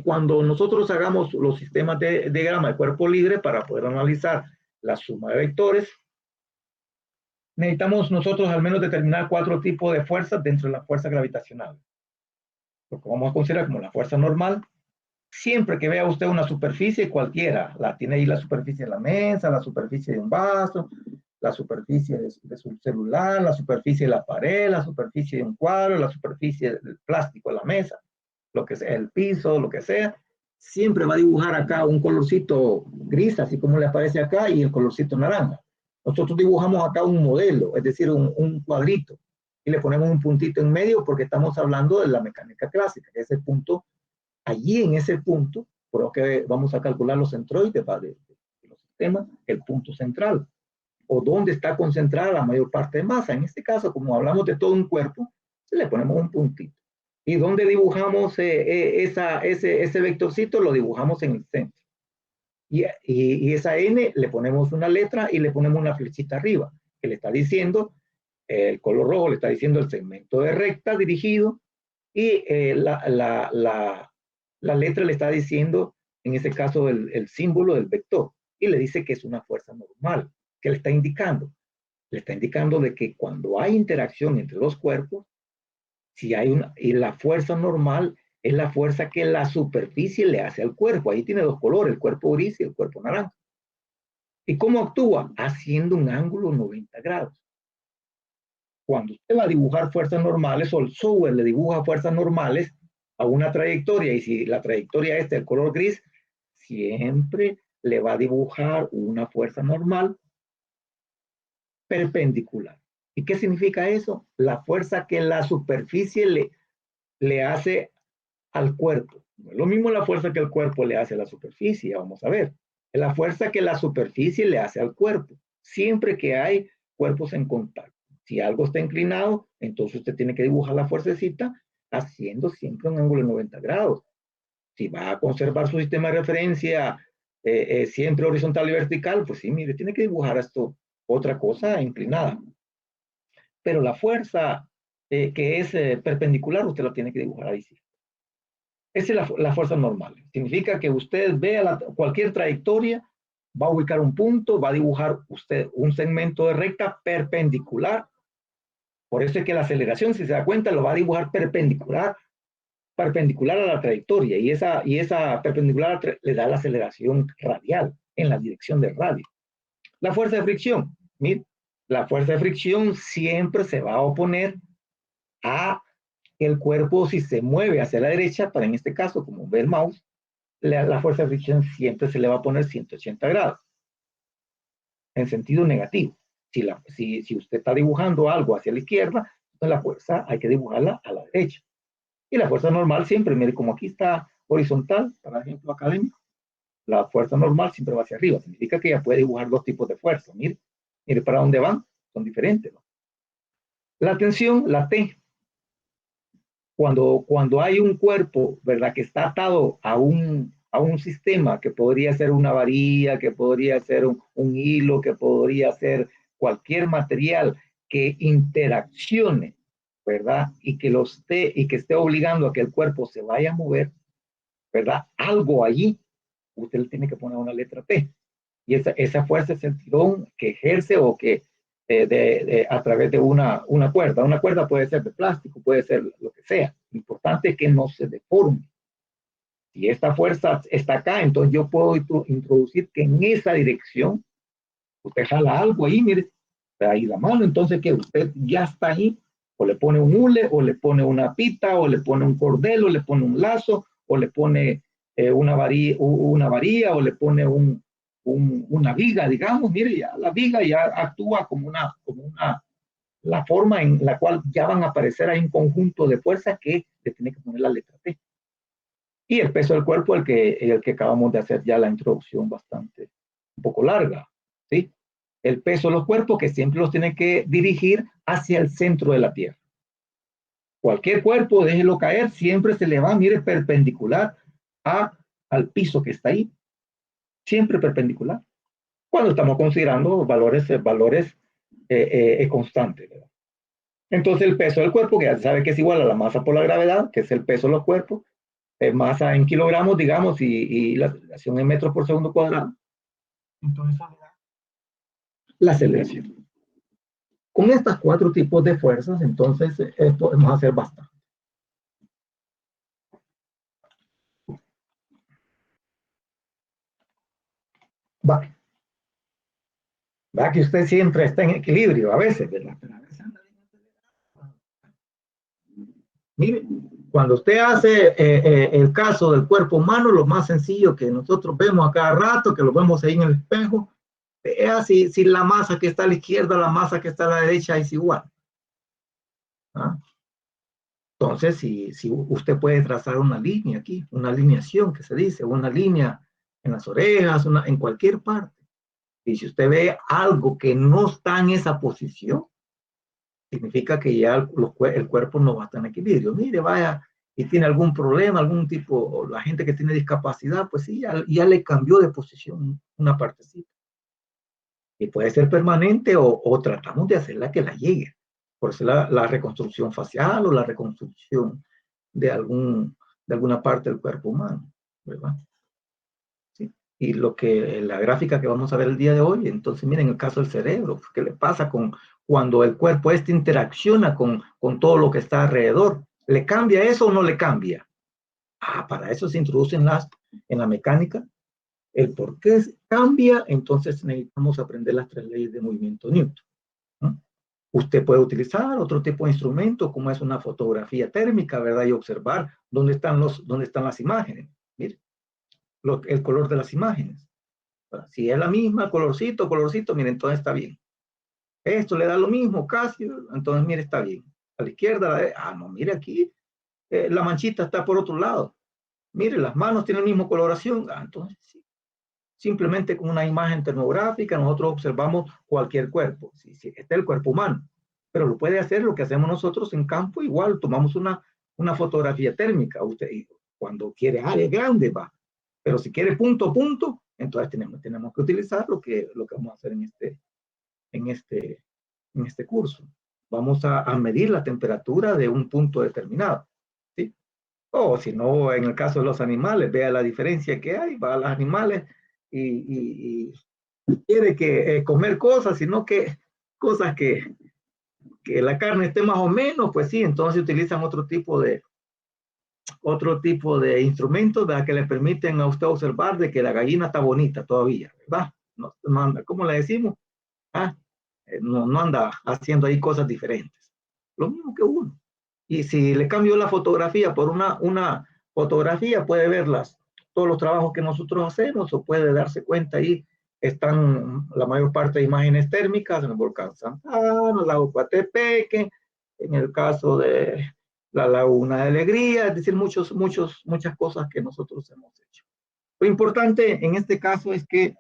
cuando nosotros hagamos los sistemas de diagrama de cuerpo libre para poder analizar la suma de vectores, necesitamos nosotros al menos determinar 4 tipos de fuerzas dentro de la fuerza gravitacional. Lo que vamos a considerar como la fuerza normal. Siempre que vea usted una superficie cualquiera, la tiene ahí la superficie de la mesa, la superficie de un vaso, la superficie de su celular, la superficie de la pared, la superficie de un cuadro, la superficie del plástico de la mesa, lo que sea, el piso, lo que sea, siempre va a dibujar acá un colorcito gris, así como le aparece acá, y el colorcito naranja. Nosotros dibujamos acá un modelo, es decir, un cuadrito, y le ponemos un puntito en medio porque estamos hablando de la mecánica clásica, que es el punto, allí en ese punto, por lo que vamos a calcular los centroides de los sistemas, el punto central, o donde está concentrada la mayor parte de masa. En este caso, como hablamos de todo un cuerpo, le ponemos un puntito. ¿Y dónde dibujamos ese vectorcito? Lo dibujamos en el centro. Y esa N le ponemos una letra y le ponemos una flechita arriba, que le está diciendo, el color rojo le está diciendo el segmento de recta dirigido, y la letra le está diciendo, en ese caso, el símbolo del vector, y le dice que es una fuerza normal. ¿Qué le está indicando? Le está indicando de que cuando hay interacción entre los cuerpos, si hay y la fuerza normal es la fuerza que la superficie le hace al cuerpo. Ahí tiene 2 colores, el cuerpo gris y el cuerpo naranja. ¿Y cómo actúa? Haciendo un ángulo 90 grados. Cuando usted va a dibujar fuerzas normales, o el software le dibuja fuerzas normales a una trayectoria, y si la trayectoria es el color gris, siempre le va a dibujar una fuerza normal perpendicular. ¿Y qué significa eso? La fuerza que la superficie le hace al cuerpo. No es lo mismo la fuerza que el cuerpo le hace a la superficie, vamos a ver. Es la fuerza que la superficie le hace al cuerpo, siempre que hay cuerpos en contacto. Si algo está inclinado, entonces usted tiene que dibujar la fuercecita haciendo siempre un ángulo de 90 grados. Si va a conservar su sistema de referencia siempre horizontal y vertical, pues sí, mire, tiene que dibujar esto, otra cosa inclinada. Pero la fuerza que es perpendicular, usted la tiene que dibujar ahí sí. Esa es la fuerza normal. Significa que usted vea cualquier trayectoria, va a ubicar un punto, va a dibujar usted un segmento de recta perpendicular. Por eso es que la aceleración, si se da cuenta, lo va a dibujar perpendicular a la trayectoria. Y esa perpendicular le da la aceleración radial en la dirección del radio. La fuerza de fricción. Mire, la fuerza de fricción siempre se va a oponer a el cuerpo si se mueve hacia la derecha, para en este caso, como ve el mouse, la fuerza de fricción siempre se le va a poner 180 grados, en sentido negativo. Si usted está dibujando algo hacia la izquierda, entonces la fuerza hay que dibujarla a la derecha. Y la fuerza normal siempre, mire, como aquí está horizontal, para ejemplo académico, la fuerza normal siempre va hacia arriba. Significa que ya puede dibujar dos tipos de fuerza. Mire, mire para dónde van, son diferentes, ¿no? La tensión, la T, cuando hay un cuerpo, ¿verdad?, que está atado a un sistema que podría ser una varilla, que podría ser un hilo, que podría ser cualquier material que interaccione, ¿verdad? Y que esté obligando a que el cuerpo se vaya a mover, ¿verdad? Algo allí, usted le tiene que poner una letra T. Y esa fuerza es el tirón que ejerce o que a través de una cuerda. Una cuerda puede ser de plástico, puede ser lo que sea. Lo importante es que no se deforme. Si esta fuerza está acá, entonces yo puedo introducir que en esa dirección usted jala algo ahí, mire, ahí la mano, entonces que usted ya está ahí, o le pone un hule, o le pone una pita, o le pone un cordel, o le pone un lazo, o le pone una varilla, o le pone una viga, digamos, mire, ya la viga ya actúa como la forma en la cual ya van a aparecer ahí un conjunto de fuerzas que le tiene que poner la letra T. Y el peso del cuerpo, el que acabamos de hacer ya la introducción bastante, un poco larga, ¿sí? El peso de los cuerpos que siempre los tiene que dirigir hacia el centro de la Tierra. Cualquier cuerpo, déjelo caer, siempre se le va, mire, perpendicular al piso que está ahí. Siempre perpendicular. Cuando estamos considerando valores constantes, ¿verdad? Entonces el peso del cuerpo, que ya se sabe que es igual a la masa por la gravedad, que es el peso de los cuerpos, masa en kilogramos, digamos, y la aceleración en metros por segundo cuadrado. Entonces, la aceleración. Con estos cuatro tipos de fuerzas, entonces, podemos hacer bastante. Vale. Vea que usted siempre está en equilibrio, a veces, ¿verdad? Pero a veces anda bien acelerado. Mire, cuando usted hace el caso del cuerpo humano, lo más sencillo que nosotros vemos a cada rato, que lo vemos ahí en el espejo, vea si la masa que está a la izquierda, la masa que está a la derecha es igual. ¿Ah? Entonces, si usted puede trazar una línea aquí, una alineación que se dice, una línea en las orejas, en cualquier parte. Y si usted ve algo que no está en esa posición, significa que ya el cuerpo no va a estar en equilibrio. Mire, vaya, y tiene algún problema, algún tipo, la gente que tiene discapacidad, pues sí, ya le cambió de posición una partecita. Y puede ser permanente o tratamos de hacerla que la llegue. Por eso la reconstrucción facial o la reconstrucción de alguna parte del cuerpo humano, ¿verdad? ¿Sí? Y la gráfica que vamos a ver el día de hoy, entonces miren el caso del cerebro, ¿qué le pasa cuando el cuerpo interacciona con todo lo que está alrededor? ¿Le cambia eso o no le cambia? Para eso se introducen en la mecánica el por qué cambia, entonces necesitamos aprender las tres leyes de movimiento Newton, ¿no? Usted puede utilizar otro tipo de instrumento, como es una fotografía térmica, ¿verdad? Y observar dónde están las imágenes. Mire, el color de las imágenes. Si es la misma, colorcito, mire, entonces está bien. Esto le da lo mismo, casi, entonces mire, está bien. A la izquierda, no, mire aquí, la manchita está por otro lado. Mire, las manos tienen la misma coloración. Entonces, sí. Simplemente con una imagen termográfica nosotros observamos cualquier cuerpo. Sí, sí, este es el cuerpo humano. Pero lo puede hacer lo que hacemos nosotros en campo igual. Tomamos una fotografía térmica. Usted, cuando quiere área grande va. Pero si quiere punto a punto, entonces tenemos que utilizar lo que vamos a hacer en este curso. Vamos a medir la temperatura de un punto determinado. ¿Sí? O si no, en el caso de los animales, vea la diferencia que hay, va a los animales y quiere que comer cosas, sino que cosas que la carne esté más o menos, pues sí, entonces utilizan otro tipo de instrumentos, ¿verdad? Que le permiten a usted observar de que la gallina está bonita todavía, ¿verdad? No anda, ¿cómo le decimos? Ah, no anda haciendo ahí cosas diferentes. Lo mismo que uno. Y si le cambio la fotografía por una fotografía, puede verlas, todos los trabajos que nosotros hacemos, o puede darse cuenta ahí, están la mayor parte de imágenes térmicas en el volcán Santana, el lago Coatepeque, en el caso de la Laguna de Alegría, es decir, muchas cosas que nosotros hemos hecho. Lo importante en este caso es que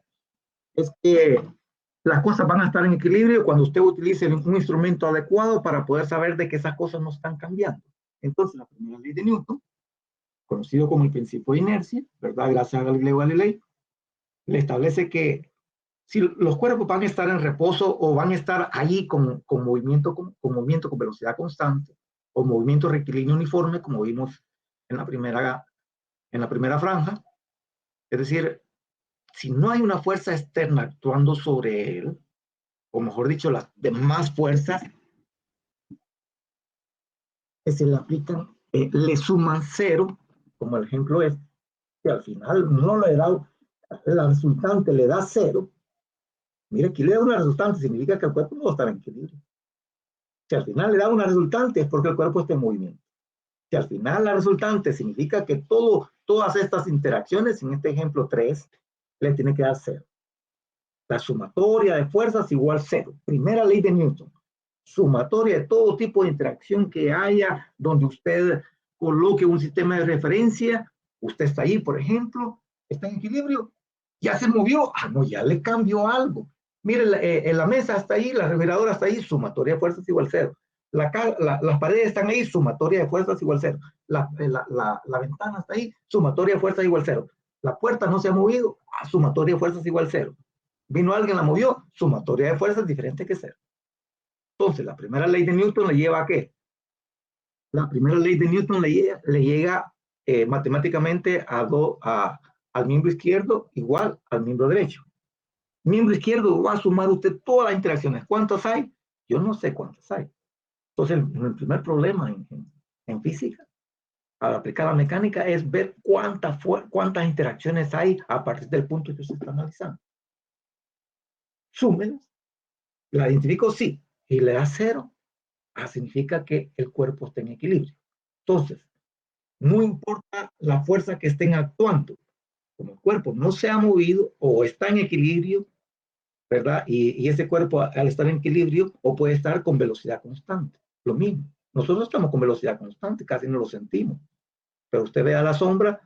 las cosas van a estar en equilibrio cuando usted utilice un instrumento adecuado para poder saber de que esas cosas no están cambiando. Entonces, la primera ley de Newton, conocido como el principio de inercia, ¿verdad? Gracias a Galileo Galilei, le establece que si los cuerpos van a estar en reposo o van a estar ahí con movimiento con velocidad constante o movimiento rectilíneo uniforme, como vimos en la primera franja, es decir, si no hay una fuerza externa actuando sobre él, o mejor dicho, las demás fuerzas que se le aplican, le suman cero, como el ejemplo es, que al final no le da, la resultante le da cero. Mira, aquí le da una resultante, significa que el cuerpo no va a estar en equilibrio. Si al final le da una resultante es porque el cuerpo está en movimiento. Si al final la resultante significa que todas estas interacciones, en este ejemplo 3, le tiene que dar cero. La sumatoria de fuerzas igual cero. Primera ley de Newton. Sumatoria de todo tipo de interacción que haya, donde usted coloque un sistema de referencia, usted está ahí, por ejemplo, está en equilibrio, ya se movió, no, ya le cambió algo. Mire, la mesa está ahí, la refrigeradora está ahí, sumatoria de fuerzas igual cero. Las paredes están ahí, sumatoria de fuerzas igual cero. La ventana está ahí, sumatoria de fuerzas igual cero. La puerta no se ha movido, sumatoria de fuerzas igual cero. Vino alguien, la movió, sumatoria de fuerzas diferente que cero. Entonces, la primera ley de Newton le lleva a ¿qué? La primera ley de Newton le llega matemáticamente al miembro izquierdo igual al miembro derecho. Miembro izquierdo va a sumar usted todas las interacciones. ¿Cuántas hay? Yo no sé cuántas hay. Entonces, el primer problema en física, al aplicar la mecánica, es ver cuántas interacciones hay a partir del punto que usted está analizando. Súmelas, la identifico, sí, y le da cero. Significa que el cuerpo está en equilibrio. Entonces, no importa la fuerza que estén actuando, como el cuerpo no se ha movido o está en equilibrio, ¿verdad? Y ese cuerpo al estar en equilibrio o puede estar con velocidad constante. Lo mismo. Nosotros estamos con velocidad constante, casi no lo sentimos. Pero usted ve a la sombra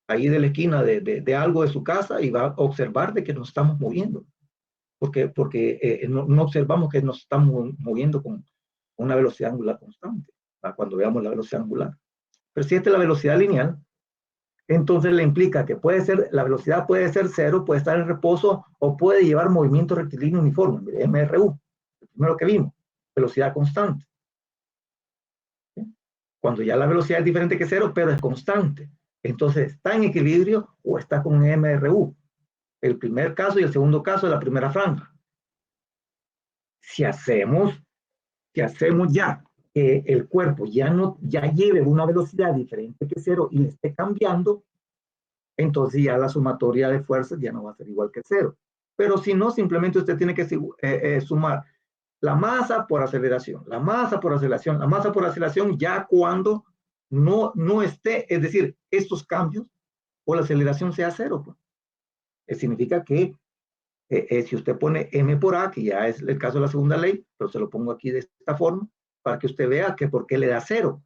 ahí de la esquina de algo de su casa y va a observar de que nos estamos moviendo. Porque no observamos que nos estamos moviendo con una velocidad angular constante, ¿verdad? Cuando veamos la velocidad angular. Pero si esta es la velocidad lineal, entonces le implica que la velocidad puede ser cero, puede estar en reposo o puede llevar movimiento rectilíneo uniforme, MRU, el primero que vimos, velocidad constante. ¿Sí? Cuando ya la velocidad es diferente que cero, pero es constante. Entonces, ¿está en equilibrio o está con MRU? El primer caso y el segundo caso de la primera franja. Si hacemos ya que el cuerpo ya lleve una velocidad diferente que cero y le esté cambiando, entonces ya la sumatoria de fuerzas ya no va a ser igual que cero. Pero si no, simplemente usted tiene que sumar la masa por aceleración, la masa por aceleración, la masa por aceleración ya cuando no esté, es decir, estos cambios o la aceleración sea cero. Pues. Significa que si usted pone m por a, que ya es el caso de la segunda ley, pero se lo pongo aquí de esta forma, para que usted vea que por qué le da cero.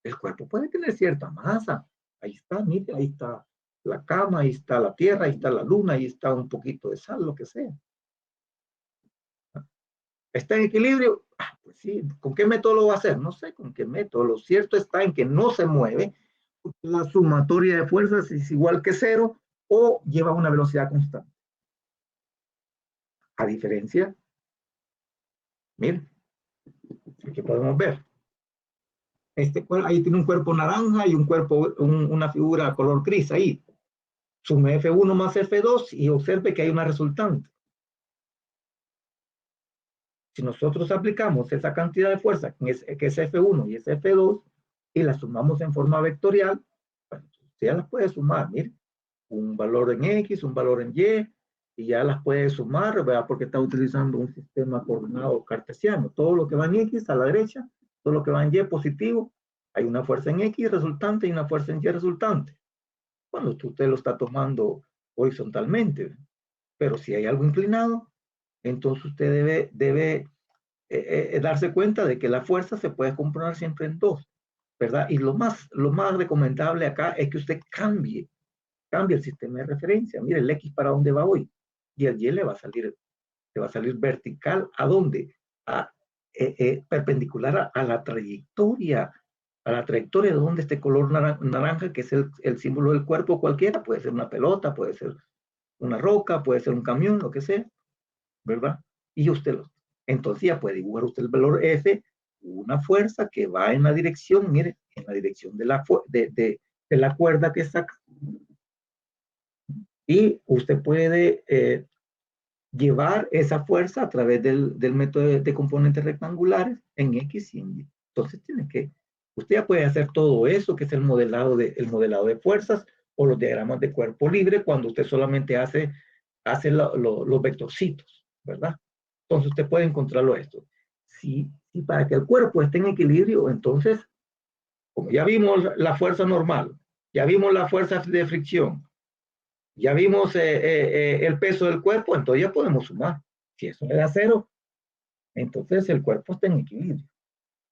El cuerpo puede tener cierta masa, Ahí está, mire, ahí está la cama, ahí está la tierra, ahí está la luna, ahí está un poquito de sal, lo que sea. ¿Está en equilibrio? Ah, pues sí. ¿Con qué método lo va a hacer? No sé con qué método. Lo cierto está en que no se mueve. La sumatoria de fuerzas es igual que cero o lleva una velocidad constante. A diferencia, miren, aquí podemos ver. Ahí tiene un cuerpo naranja y un cuerpo, una figura color gris ahí. Sume F1 más F2 y observe que hay una resultante. Si nosotros aplicamos esa cantidad de fuerza, que es F1 y es F2, y la sumamos en forma vectorial, bueno, usted ya las puede sumar, mire, un valor en X, un valor en Y ya las puede sumar, ¿verdad? Porque está utilizando un sistema coordinado cartesiano. Todo lo que va en X a la derecha, todo lo que va en Y positivo, hay una fuerza en X resultante y una fuerza en Y resultante. Bueno, usted lo está tomando horizontalmente, pero si hay algo inclinado, entonces usted debe darse cuenta de que la fuerza se puede componer siempre en dos, ¿verdad? Y lo más recomendable acá es que usted cambie el sistema de referencia. Mire, el X para dónde va hoy. Y el Y le va a salir vertical. ¿A dónde? Perpendicular a la trayectoria. A la trayectoria de donde este color naranja, que es el símbolo del cuerpo cualquiera, puede ser una pelota, puede ser una roca, puede ser un camión, lo que sea, ¿verdad? Y entonces ya puede dibujar usted el valor F, una fuerza que va en la dirección, mire, en la dirección de la cuerda que saca. Y usted puede llevar esa fuerza a través del método de componentes rectangulares en X y en Y. Entonces usted ya puede hacer todo eso, que es el modelado de fuerzas o los diagramas de cuerpo libre, cuando usted solamente hace los vectorcitos, ¿verdad? Entonces usted puede encontrarlo esto. Si para que el cuerpo esté en equilibrio, entonces, como ya vimos la fuerza normal, ya vimos la fuerza de fricción, ya vimos el peso del cuerpo, entonces ya podemos sumar. Si eso le da cero, entonces el cuerpo está en equilibrio,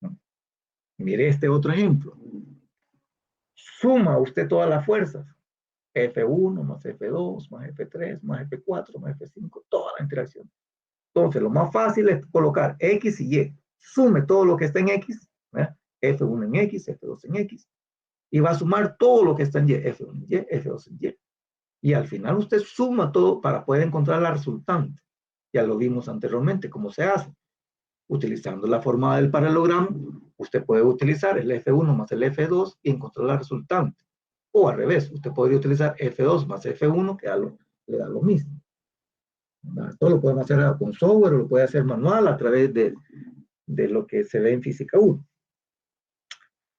¿no? Mire este otro ejemplo. Suma usted todas las fuerzas. F1 más F2 más F3 más F4 más F5, toda la interacción. Entonces, lo más fácil es colocar X y Y. Sume todo lo que está en X, ¿eh? F1 en X, F2 en X. Y va a sumar todo lo que está en Y, F1 en Y, F2 en Y. Y al final usted suma todo para poder encontrar la resultante. Ya lo vimos anteriormente, cómo se hace. Utilizando la forma del paralelogramo, usted puede utilizar el F1 más el F2 y encontrar la resultante. O al revés, usted podría utilizar F2 más F1, que le da lo mismo. Todo lo podemos hacer con software, o lo puede hacer manual a través de lo que se ve en física 1.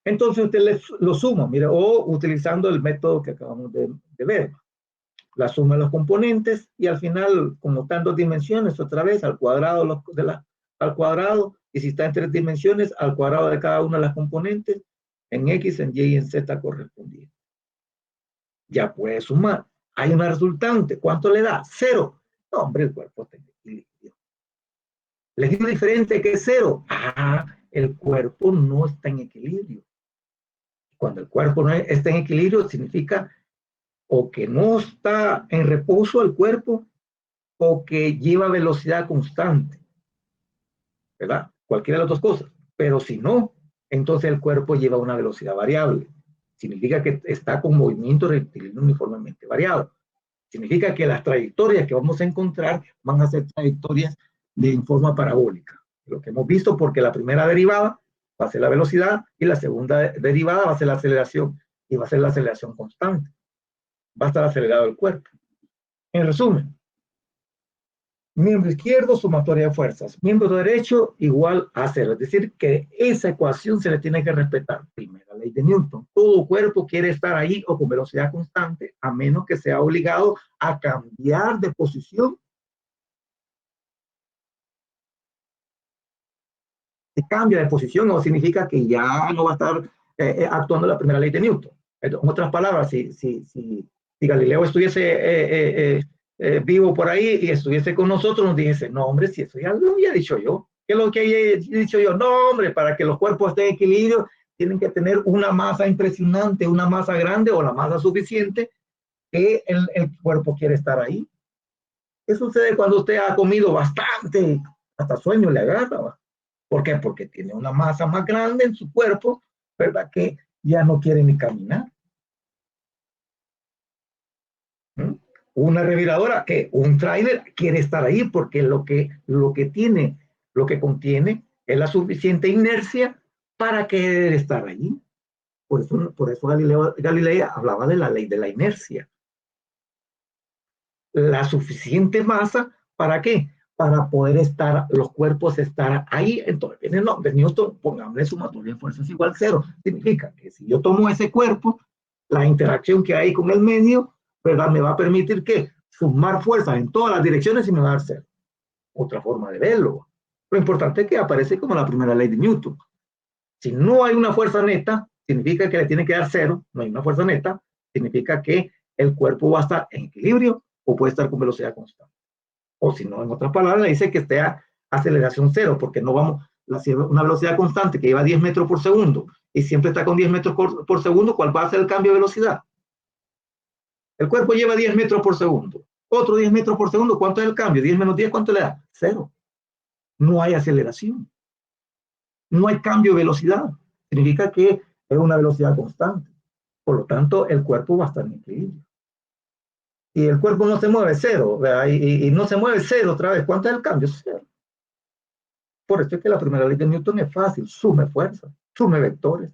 Entonces usted lo suma, mira, o utilizando el método que acabamos de ver. La suma de los componentes y al final, como están en dos dimensiones, otra vez al cuadrado al cuadrado, y si está en tres dimensiones, al cuadrado de cada una de las componentes, en X, en Y y en Z correspondiente. Ya puede sumar. Hay una resultante. ¿Cuánto le da? Cero. No, hombre, el cuerpo está en equilibrio. ¿Les digo diferente que es cero? Ah, el cuerpo no está en equilibrio. Cuando el cuerpo no está en equilibrio, significa o que no está en reposo el cuerpo o que lleva velocidad constante, ¿verdad? Cualquiera de las dos cosas. Pero si no, entonces el cuerpo lleva una velocidad variable. Significa que está con movimiento rectilíneo uniformemente variado. Significa que las trayectorias que vamos a encontrar van a ser trayectorias en forma parabólica. Lo que hemos visto, porque la primera derivada va a ser la velocidad y la segunda derivada va a ser la aceleración, y va a ser la aceleración constante. Va a estar acelerado el cuerpo. En resumen, miembro izquierdo, sumatoria de fuerzas. Miembro derecho, igual a cero. Es decir, que esa ecuación se le tiene que respetar. Primera ley de Newton. Todo cuerpo quiere estar ahí o con velocidad constante, a menos que sea obligado a cambiar de posición. Si cambia de posición, no significa que ya no va a estar actuando la primera ley de Newton. En otras palabras, si Galileo estuviese vivo por ahí y estuviese con nosotros, nos dijese, no, hombre, si eso ya lo había dicho yo. ¿Qué es lo que he dicho yo? No, hombre, para que los cuerpos estén en equilibrio, tienen que tener una masa impresionante, una masa grande o la masa suficiente que el cuerpo quiere estar ahí. ¿Qué sucede cuando usted ha comido bastante? Hasta sueño le agarra, ¿va? ¿Por qué? Porque tiene una masa más grande en su cuerpo, ¿verdad? Que ya no quiere ni caminar. ¿Mm? Una reviradora, que un tráiler quiere estar ahí porque lo que contiene es la suficiente inercia para querer estar allí. Por eso Galileo hablaba de la ley de la inercia. La suficiente masa, ¿para qué? Para poder estar, los cuerpos estar ahí. Entonces, en el nombre de Newton, pongámosle sumatoria de fuerzas igual 0. Significa que si yo tomo ese cuerpo, la interacción que hay con el medio, ¿verdad? Me va a permitir que sumar fuerzas en todas las direcciones y me va a dar 0. Otra forma de verlo. Lo importante es que aparece como la primera ley de Newton. Si no hay una fuerza neta, significa que le tiene que dar 0. No hay una fuerza neta, significa que el cuerpo va a estar en equilibrio o puede estar con velocidad constante. O si no, en otras palabras, dice que esté a aceleración 0, porque no vamos, una velocidad constante que lleva 10 metros por segundo y siempre está con 10 metros por segundo, ¿cuál va a ser el cambio de velocidad? El cuerpo lleva 10 metros por segundo. Otro 10 metros por segundo, ¿cuánto es el cambio? 10 menos 10, ¿cuánto le da? 0. No hay aceleración. No hay cambio de velocidad. Significa que es una velocidad constante. Por lo tanto, el cuerpo va a estar en equilibrio. Y el cuerpo no se mueve 0, y no se mueve 0 otra vez. ¿Cuánto es el cambio? 0. Por eso es que la primera ley de Newton es fácil, sume fuerza, sume vectores.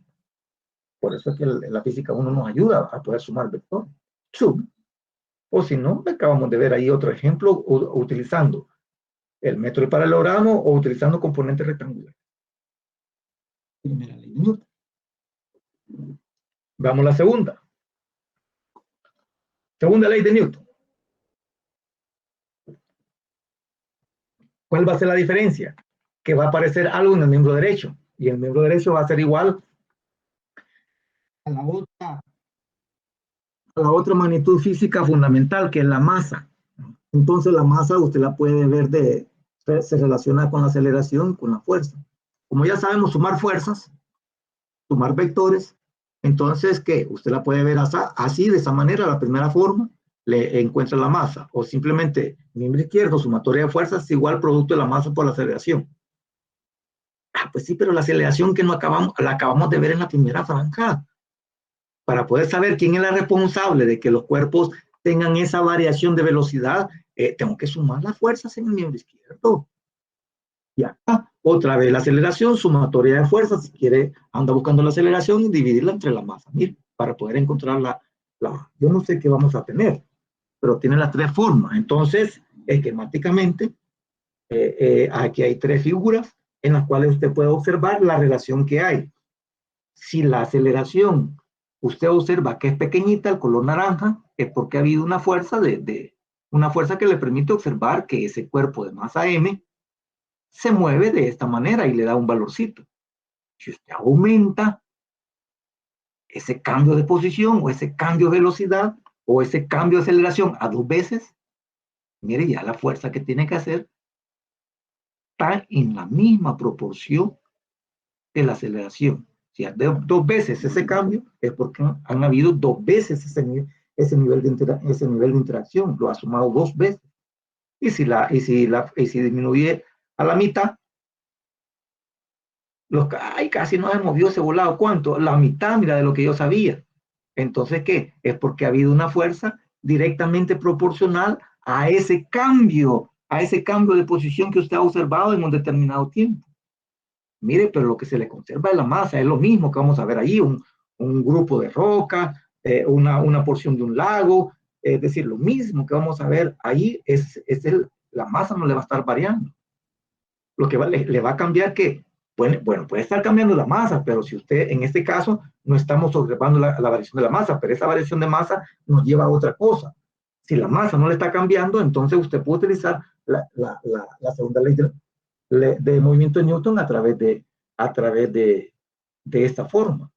Por eso es que la física 1 nos ayuda a poder sumar vectores. Sume. O si no, acabamos de ver ahí otro ejemplo utilizando el método de paralelogramo o utilizando componentes rectangulares. Primera ley de Newton. Vamos a la segunda. Segunda ley de Newton. ¿Cuál va a ser la diferencia? Que va a aparecer algo en el miembro derecho. Y el miembro derecho va a ser igual a la otra magnitud física fundamental, que es la masa. Entonces la masa usted la puede ver se relaciona con la aceleración, con la fuerza. Como ya sabemos sumar fuerzas, sumar vectores, entonces ¿qué? Usted la puede ver así, de esa manera, la primera forma, le encuentra la masa. O simplemente, miembro izquierdo, sumatoria de fuerzas es igual producto de la masa por la aceleración. Ah, pues sí, pero la aceleración que no la acabamos de ver en la primera franja. Para poder saber quién es la responsable de que los cuerpos tengan esa variación de velocidad, tengo que sumar las fuerzas en el miembro izquierdo. Y acá, otra vez la aceleración, sumatoria de fuerzas, si quiere, anda buscando la aceleración y dividirla entre la masa, mire, para poder encontrar yo no sé qué vamos a tener, pero tiene las tres formas. Entonces, esquemáticamente, aquí hay tres figuras en las cuales usted puede observar la relación que hay. Si la aceleración usted observa que es pequeñita, el color naranja, es porque ha habido una fuerza una fuerza que le permite observar que ese cuerpo de masa m se mueve de esta manera y le da un valorcito. Si usted aumenta ese cambio de posición o ese cambio de velocidad o ese cambio de aceleración a 2 veces, mire ya la fuerza que tiene que hacer está en la misma proporción de la aceleración. Si de 2 veces ese cambio es porque han habido 2 veces ese nivel de interacción, lo ha sumado 2 veces. Y si disminuye a la mitad, casi no se movió ese volado. ¿Cuánto? La mitad, mira, de lo que yo sabía. Entonces, ¿qué? Es porque ha habido una fuerza directamente proporcional a ese cambio de posición que usted ha observado en un determinado tiempo. Mire, pero lo que se le conserva es la masa, es lo mismo que vamos a ver ahí, un grupo de roca, una porción de un lago, es decir, lo mismo que vamos a ver ahí, la masa no le va a estar variando. Lo que le va a cambiar que, bueno, puede estar cambiando la masa, pero si usted, en este caso, no estamos observando la variación de la masa, pero esa variación de masa nos lleva a otra cosa. Si la masa no le está cambiando, entonces usted puede utilizar la segunda ley de movimiento de Newton a través de esta forma.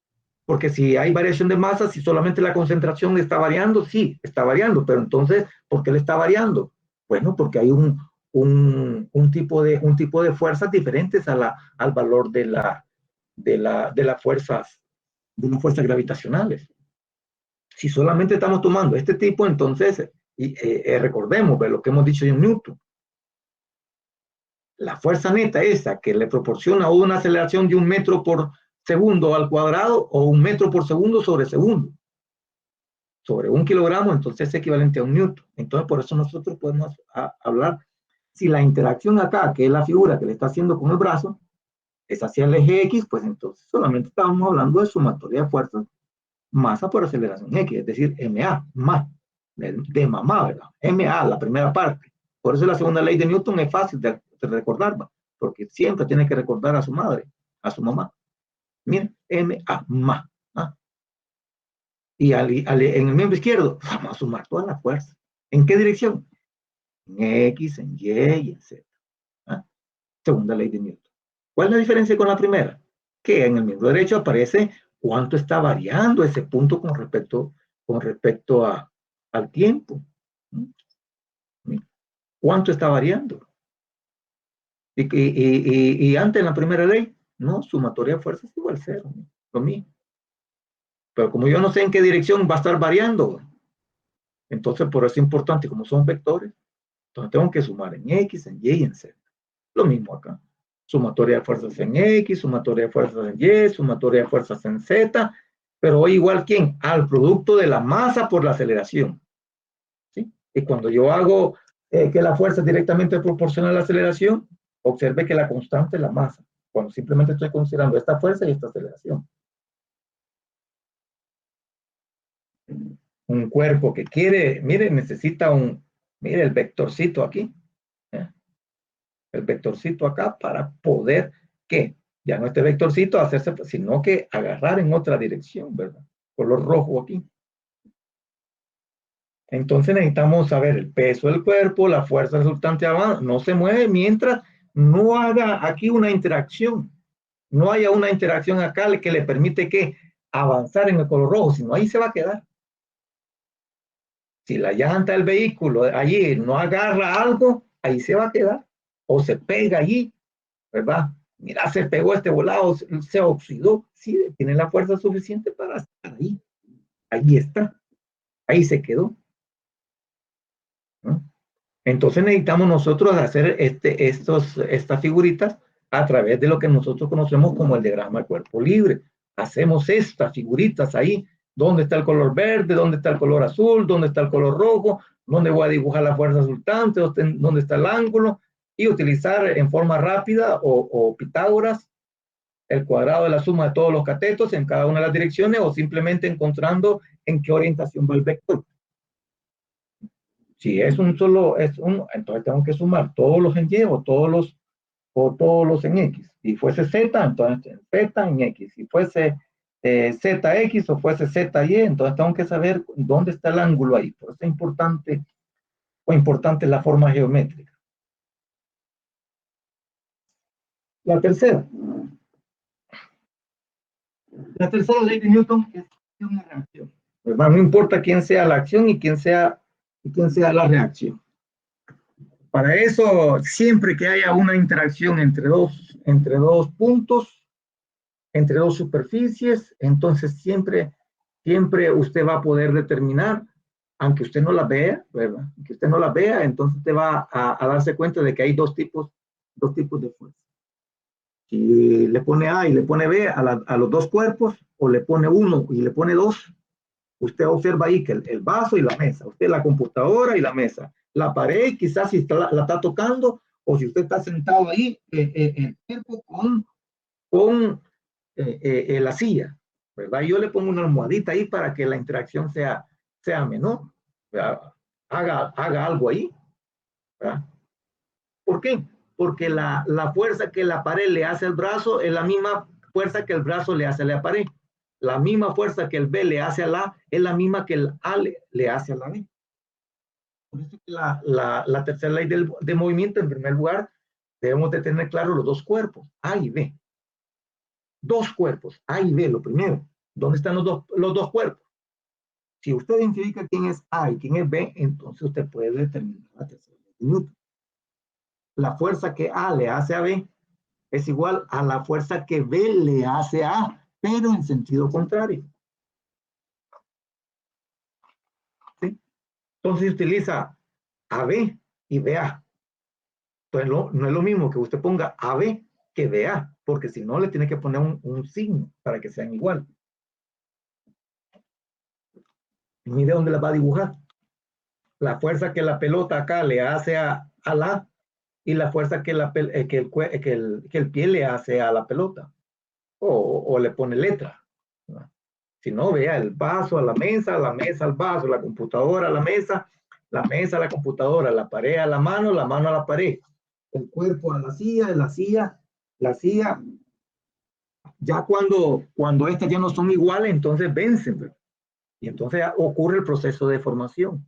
Porque si hay variación de masa, si solamente la concentración está variando, sí, está variando, pero entonces, ¿por qué le está variando? Bueno, porque hay un tipo de fuerzas diferentes al valor de las fuerzas de las fuerzas gravitacionales. Si solamente estamos tomando este tipo, entonces, recordemos lo que hemos dicho en Newton. La fuerza neta esa que le proporciona una aceleración de 1 metro por segundo al cuadrado o 1 metro por segundo sobre segundo. Sobre 1 kilogramo, entonces es equivalente a 1 newton. Entonces, por eso nosotros podemos hablar, si la interacción acá, que es la figura que le está haciendo con el brazo, es hacia el eje X, pues entonces solamente estamos hablando de sumatoria de fuerzas, masa por aceleración X, es decir, MA, más, de mamá, ¿verdad? MA, la primera parte. Por eso la segunda ley de Newton es fácil de recordar, ¿verdad? Porque siempre tiene que recordar a su madre, a su mamá. Miren, MA, más. ¿Ah? Y en el miembro izquierdo, vamos a sumar toda la fuerza. ¿En qué dirección? En X, en Y y en Z. ¿Ah? Segunda ley de Newton. ¿Cuál es la diferencia con la primera? Que en el miembro derecho aparece cuánto está variando ese punto con respecto al tiempo. ¿Cuánto está variando? Y antes en la primera ley, no, sumatoria de fuerzas es igual a 0, lo mismo. Pero como yo no sé en qué dirección va a estar variando, entonces por eso es importante, como son vectores, entonces tengo que sumar en X, en Y y en Z. Lo mismo acá. Sumatoria de fuerzas en X, sumatoria de fuerzas en Y, sumatoria de fuerzas en Z, pero hoy igual ¿quién? Al producto de la masa por la aceleración. ¿Sí? Y cuando yo hago que la fuerza es directamente proporciona a la aceleración, observe que la constante es la masa, cuando simplemente estoy considerando esta fuerza y esta aceleración. Un cuerpo que quiere, mire, necesita mire el vectorcito aquí, ¿eh? El vectorcito acá para poder, ¿qué? Ya no este vectorcito hacerse, sino que agarrar en otra dirección, ¿verdad? Color rojo aquí. Entonces necesitamos saber el peso del cuerpo, la fuerza resultante abajo, no se mueve mientras no haga aquí una interacción. No haya una interacción acá que le permite que avanzar en el color rojo, sino ahí se va a quedar. Si la llanta del vehículo allí no agarra algo, ahí se va a quedar. O se pega allí, ¿verdad? Mira, se pegó este volado, se oxidó. Sí, tiene la fuerza suficiente para estar ahí. Ahí está. Ahí se quedó. ¿No? Entonces necesitamos nosotros hacer estas figuritas a través de lo que nosotros conocemos como el diagrama de cuerpo libre. Hacemos estas figuritas ahí. ¿Dónde está el color verde? ¿Dónde está el color azul? ¿Dónde está el color rojo? ¿Dónde voy a dibujar la fuerza resultante? ¿Dónde está el ángulo? Y utilizar en forma rápida o Pitágoras el cuadrado de la suma de todos los catetos en cada una de las direcciones o simplemente encontrando en qué orientación va el vector. Si es entonces tengo que sumar todos los en Y o todos los en X. Si fuese Z, entonces Z en X. Si fuese ZX o fuese ZY, entonces tengo que saber dónde está el ángulo ahí. Por eso es importante la forma geométrica. La tercera ley de Newton es una reacción. ¿Verdad? No importa quién sea la acción y quién sea la reacción. Para eso, siempre que haya una interacción entre dos puntos, entre dos superficies, entonces siempre usted va a poder determinar, aunque usted no la vea, ¿verdad? Aunque usted no la vea, entonces usted va a darse cuenta de que hay dos tipos de fuerza. Si le pone A y le pone B a los dos cuerpos, o le pone 1 y le pone 2, usted observa ahí que el vaso y la mesa, usted la computadora y la mesa, la pared quizás si la está tocando, o si usted está sentado ahí, el cuerpo con la silla, ¿verdad? Yo le pongo una almohadita ahí para que la interacción sea menor, ¿verdad? Haga algo ahí, ¿verdad? ¿Por qué? Porque la fuerza que la pared le hace al brazo es la misma fuerza que el brazo le hace a la pared. La misma fuerza que el B le hace a la es la misma que el A le hace a la B. Por eso que la tercera ley de movimiento, en primer lugar, debemos de tener claro los dos cuerpos, A y B. Dos cuerpos, A y B, lo primero. ¿Dónde están los dos cuerpos? Si usted identifica quién es A y quién es B, entonces usted puede determinar la tercera ley de Newton. La fuerza que A le hace a B es igual a la fuerza que B le hace a A. pero en sentido contrario. ¿Sí? Entonces utiliza AB y BA. Entonces no es lo mismo que usted ponga AB que BA, porque si no le tiene que poner un signo para que sean igual. Mire dónde la va a dibujar. La fuerza que la pelota acá le hace a la y la fuerza que el pie le hace a la pelota. O le pone letra. Si no, vea el vaso a la mesa al vaso, la computadora a la mesa a la computadora, la pared a la mano a la pared, el cuerpo a la silla. Ya cuando estas ya no son iguales, entonces vencen. Y entonces ocurre el proceso de formación.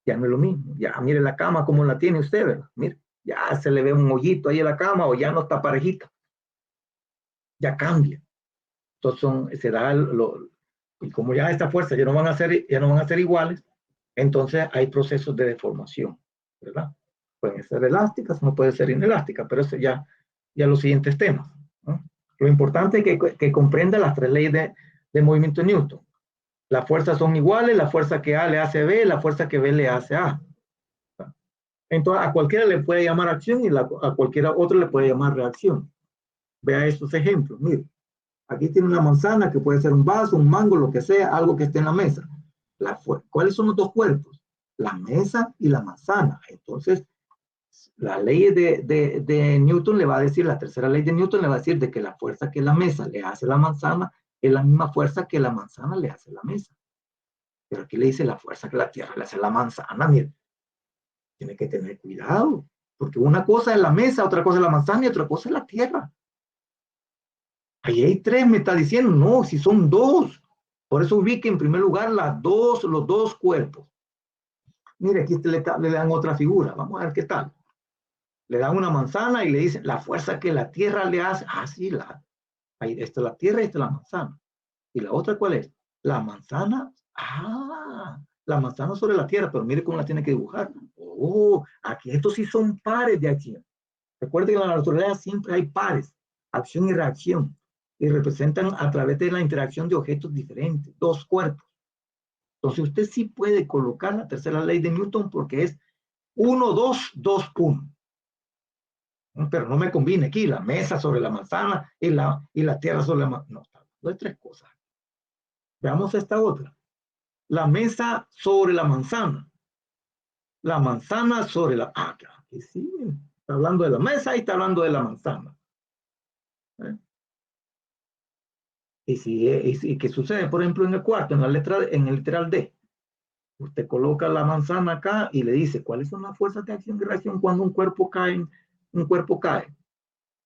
Ya no es lo mismo. Ya mire la cama como la tiene usted, ¿verdad? Mire, ya se le ve un hoyito ahí en la cama o ya no está parejita. Ya cambia. Entonces se da y como ya esta fuerza ya no van a ser iguales, entonces hay procesos de deformación, ¿verdad? Pueden ser elásticas, no puede ser inelásticas, pero eso ya los siguientes temas, ¿no? Lo importante es que comprenda las tres leyes de movimiento de Newton. Las fuerzas son iguales, la fuerza que A le hace a B, la fuerza que B le hace a A. Entonces a cualquiera le puede llamar acción y a cualquiera otro le puede llamar reacción. Vea estos ejemplos, mire. Aquí tiene una manzana que puede ser un vaso, un mango, lo que sea, algo que esté en la mesa. ¿Cuáles son los dos cuerpos? La mesa y la manzana. Entonces, la ley de Newton le va a decir, la tercera ley de Newton le va a decir de que la fuerza que la mesa le hace a la manzana es la misma fuerza que la manzana le hace a la mesa. Pero aquí le dice la fuerza que la tierra le hace a la manzana. Mire, tiene que tener cuidado, porque una cosa es la mesa, otra cosa es la manzana y otra cosa es la tierra. Ahí hay tres, me está diciendo, no, si son dos. Por eso ubique en primer lugar los dos cuerpos. Mire, aquí le dan otra figura. Vamos a ver qué tal. Le dan una manzana y le dicen la fuerza que la tierra le hace. Ah, sí, ahí está la tierra y esta es la manzana. ¿Y la otra cuál es? La manzana. Ah, la manzana sobre la tierra, pero mire cómo la tiene que dibujar. Oh, aquí estos sí son pares de acción. Recuerde que en la naturaleza siempre hay pares, acción y reacción, y representan a través de la interacción de objetos diferentes, dos cuerpos. Entonces usted sí puede colocar la tercera ley de Newton porque es 1, 2, 2, 1. Pero no me combine aquí la mesa sobre la manzana y la tierra sobre la manzana. No, está hablando de tres cosas. Veamos esta otra. La mesa sobre la manzana. La manzana sobre la... Ah, claro que sí. Está hablando de la mesa y está hablando de la manzana. ¿Eh? ¿Y qué sucede? Por ejemplo, en el cuarto, en el literal D. Usted coloca la manzana acá y le dice, ¿cuáles son las fuerzas de acción y reacción cuando un cuerpo cae?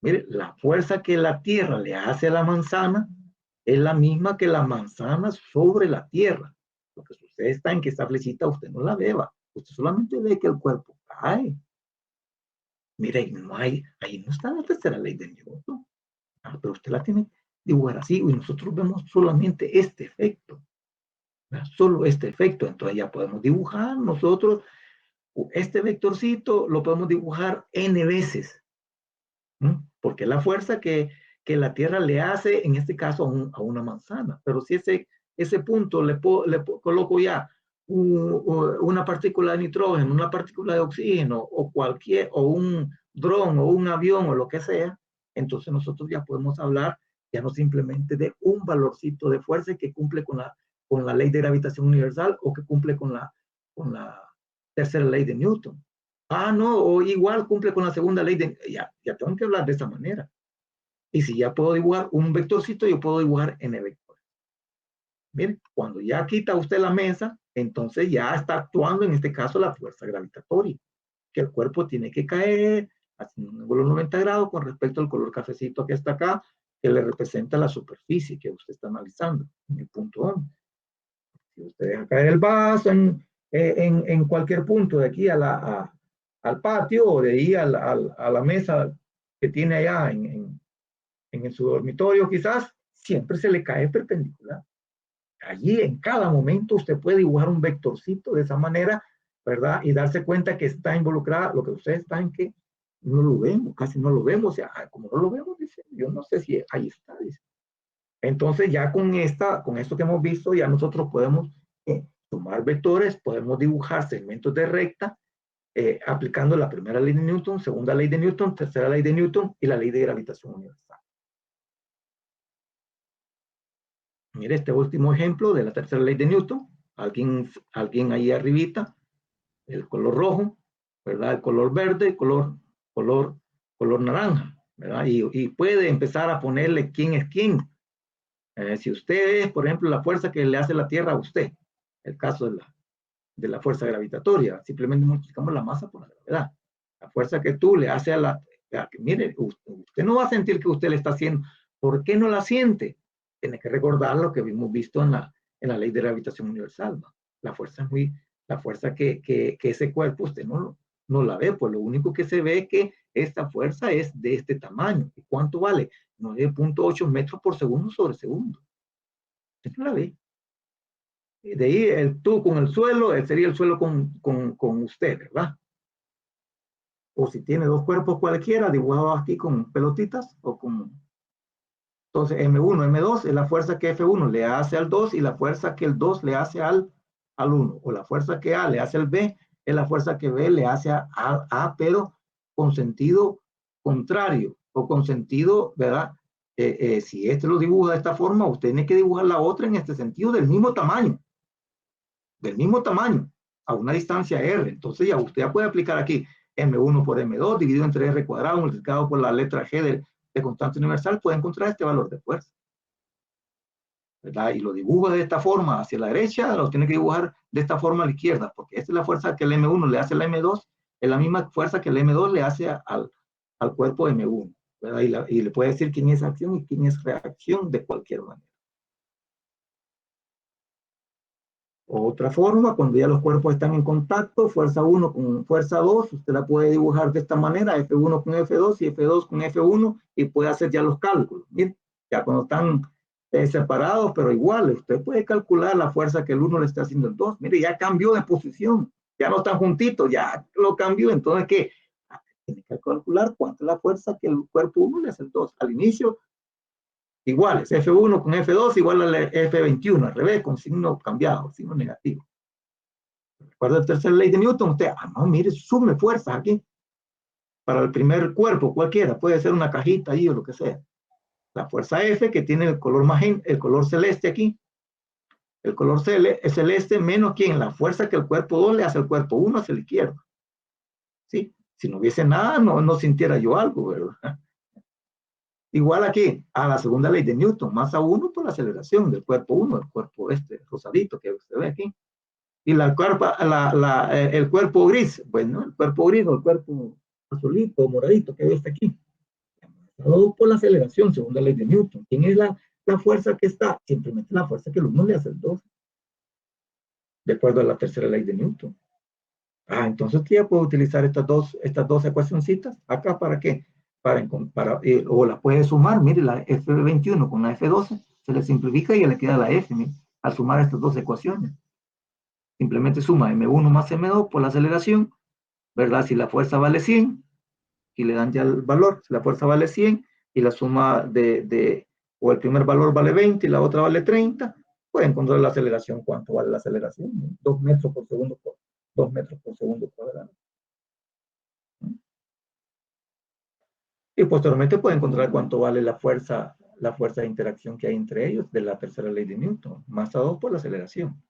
Mire, la fuerza que la tierra le hace a la manzana es la misma que la manzana sobre la tierra. Lo que sucede está en que esta flechita usted no la ve, usted solamente ve que el cuerpo cae. Mire, ahí no está la tercera ley de Newton. Pero usted la tiene que dibujar así y nosotros vemos solamente este efecto. Solo este efecto. Entonces ya podemos dibujar nosotros este vectorcito, lo podemos dibujar n veces. Porque es la fuerza que la Tierra le hace, en este caso, a una manzana. Pero si ese punto le coloco ya una partícula de nitrógeno, una partícula de oxígeno, o un dron, o un avión, o lo que sea, entonces nosotros ya podemos hablar ya no simplemente de un valorcito de fuerza que cumple con la ley de gravitación universal o que cumple con la tercera ley de Newton. Ah, no, o igual cumple con la segunda ley de... Ya tengo que hablar de esa manera. Y si ya puedo dibujar un vectorcito, yo puedo dibujar n vectores. Miren, cuando ya quita usted la mesa, entonces ya está actuando en este caso la fuerza gravitatoria, que el cuerpo tiene que caer haciendo un ángulo 90 grados con respecto al color cafecito que está acá, que le representa la superficie que usted está analizando, en el punto 1. Si usted deja caer el vaso en cualquier punto de aquí al patio o de ahí a la mesa que tiene allá en su dormitorio quizás, siempre se le cae perpendicular. Allí en cada momento usted puede dibujar un vectorcito de esa manera, ¿verdad? Y darse cuenta que está involucrada, lo que ustedes están en que no lo vemos, casi no lo vemos, o sea, como no lo vemos, dice, yo no sé si ahí está, dice. Entonces ya con esto que hemos visto, ya nosotros podemos sumar vectores, podemos dibujar segmentos de recta, aplicando la primera ley de Newton, segunda ley de Newton, tercera ley de Newton y la ley de gravitación universal. Mire este último ejemplo de la tercera ley de Newton. Alguien ahí arribita, el color rojo, ¿verdad? El color verde, el color naranja, ¿verdad? Y puede empezar a ponerle quién es quién. Si usted es, por ejemplo, la fuerza que le hace la Tierra a usted, el caso de la fuerza gravitatoria, simplemente multiplicamos la masa por la gravedad. La fuerza que tú le haces mire, usted no va a sentir que usted le está haciendo. ¿Por qué no la siente? Tiene que recordar lo que hemos visto en la ley de gravitación universal, ¿no? La fuerza que ese cuerpo usted no la ve, pues lo único que se ve es que esta fuerza es de este tamaño. ¿Y cuánto vale? 9.8 metros por segundo sobre segundo. Usted no la ve. De ahí tú con el suelo, sería el suelo con usted, ¿verdad? O si tiene dos cuerpos cualquiera, dibujados aquí con pelotitas o con... Entonces, M1, M2 es la fuerza que F1 le hace al 2 y la fuerza que el 2 le hace al 1. O la fuerza que A le hace al B es la fuerza que B le hace a A, pero con sentido contrario o con sentido, ¿verdad? Si este lo dibuja de esta forma, usted tiene que dibujar la otra en este sentido del mismo tamaño, a una distancia R. Entonces ya usted ya puede aplicar aquí M1 por M2 dividido entre R cuadrado multiplicado por la letra G de constante universal, puede encontrar este valor de fuerza, ¿verdad? Y lo dibuja de esta forma hacia la derecha, lo tiene que dibujar de esta forma a la izquierda, porque esta es la fuerza que el M1 le hace al M2, es la misma fuerza que el M2 le hace al cuerpo M1, ¿verdad? Y le puede decir quién es acción y quién es reacción de cualquier manera. Otra forma, cuando ya los cuerpos están en contacto, fuerza 1 con fuerza 2, usted la puede dibujar de esta manera, F1 con F2 y F2 con F1, y puede hacer ya los cálculos. Miren, ya cuando están separados, pero iguales, usted puede calcular la fuerza que el 1 le está haciendo al 2. Mire, ya cambió de posición, ya no están juntitos, ya lo cambió. Entonces, ¿qué? Tiene que calcular cuánto es la fuerza que el cuerpo 1 le hace al 2. Al inicio, iguales, F1 con F2 igual a F21, al revés, con signo cambiado, signo negativo. Recuerda la tercera ley de Newton, usted, no, mire, sume fuerzas aquí. Para el primer cuerpo, cualquiera, puede ser una cajita ahí o lo que sea. La fuerza F, que tiene el color magenta, el color celeste aquí, el color celeste menos ¿quién? La fuerza que el cuerpo 2 le hace al cuerpo 1 hacia la izquierda. ¿Sí? Si no hubiese nada, no sintiera yo algo, ¿verdad? Igual aquí, a la segunda ley de Newton, masa 1 por la aceleración del cuerpo 1, el cuerpo rosadito que usted ve aquí. Y el cuerpo gris, bueno, el cuerpo gris o el cuerpo azulito, moradito que ve hasta aquí. Todo por la aceleración, según la ley de Newton. ¿Quién es la fuerza que está? Simplemente la fuerza que el 1 le hace el 2, de acuerdo a la tercera ley de Newton. Entonces usted ya puede utilizar estas dos ecuacioncitas acá, ¿para qué? O la puede sumar, mire, la F21 con la F12, se le simplifica y ya le queda la F, mire, al sumar estas dos ecuaciones. Simplemente suma M1 más M2 por la aceleración, ¿verdad? Si la fuerza vale 100, y le dan ya el valor, si la fuerza vale 100, y la suma o el primer valor vale 20 y la otra vale 30, puede encontrar la aceleración. ¿Cuánto vale la aceleración? 2 metros por segundo 2 metros por segundo cuadrado. Y posteriormente puede encontrar cuánto vale la fuerza de interacción que hay entre ellos de la tercera ley de Newton. Masa 2 por la aceleración.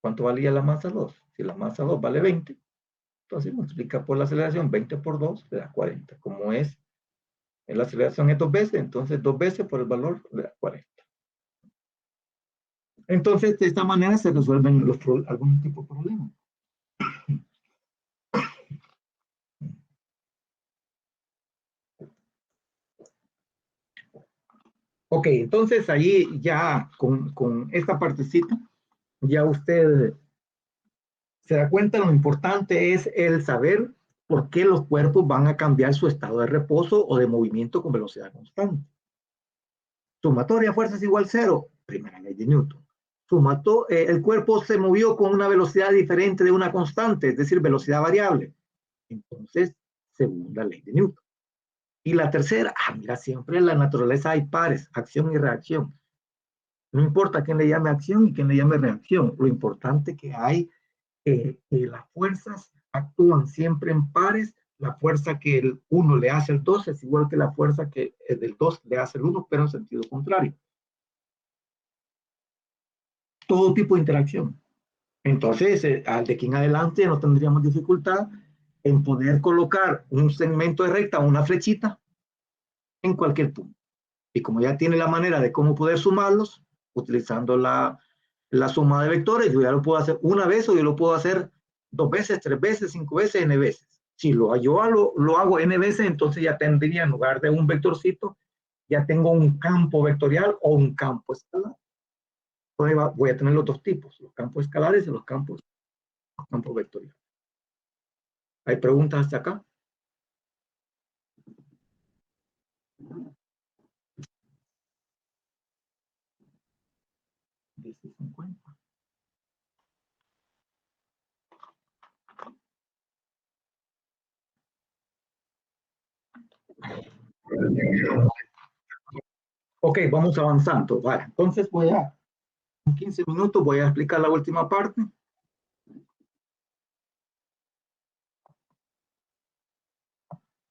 ¿Cuánto valía la masa 2? Si la masa 2 vale 20, entonces multiplica por la aceleración, 20 por 2 le da 40. Como es en la aceleración es 2 veces, entonces 2 veces por el valor le da 40. Entonces, de esta manera se resuelven algún tipo de problema. Ok, entonces ahí ya con esta partecita, ya usted se da cuenta, lo importante es el saber por qué los cuerpos van a cambiar su estado de reposo o de movimiento con velocidad constante. Sumatoria fuerza es igual a 0, primera ley de Newton. El cuerpo se movió con una velocidad diferente de una constante, es decir, velocidad variable. Entonces, segunda ley de Newton. Y la tercera, mira, siempre en la naturaleza hay pares, acción y reacción. No importa quién le llame acción y quién le llame reacción. Lo importante que hay que las fuerzas actúan siempre en pares. La fuerza que el 1 le hace el 2 es igual que la fuerza que el del 2 le hace el 1, pero en sentido contrario. Todo tipo de interacción. Entonces, al de aquí en adelante no tendríamos dificultad en poder colocar un segmento de recta o una flechita en cualquier punto. Y como ya tiene la manera de cómo poder sumarlos, utilizando la suma de vectores, yo ya lo puedo hacer una vez o yo lo puedo hacer 2 veces, 3 veces, 5 veces, n veces. Si yo lo hago n veces, entonces ya tendría, en lugar de un vectorcito, ya tengo un campo vectorial o un campo escalar. Entonces voy a tener los dos tipos, los campos escalares y los campos vectoriales. ¿Hay preguntas hasta acá? Ok, vamos avanzando. Vale, entonces en 15 minutos voy a explicar la última parte.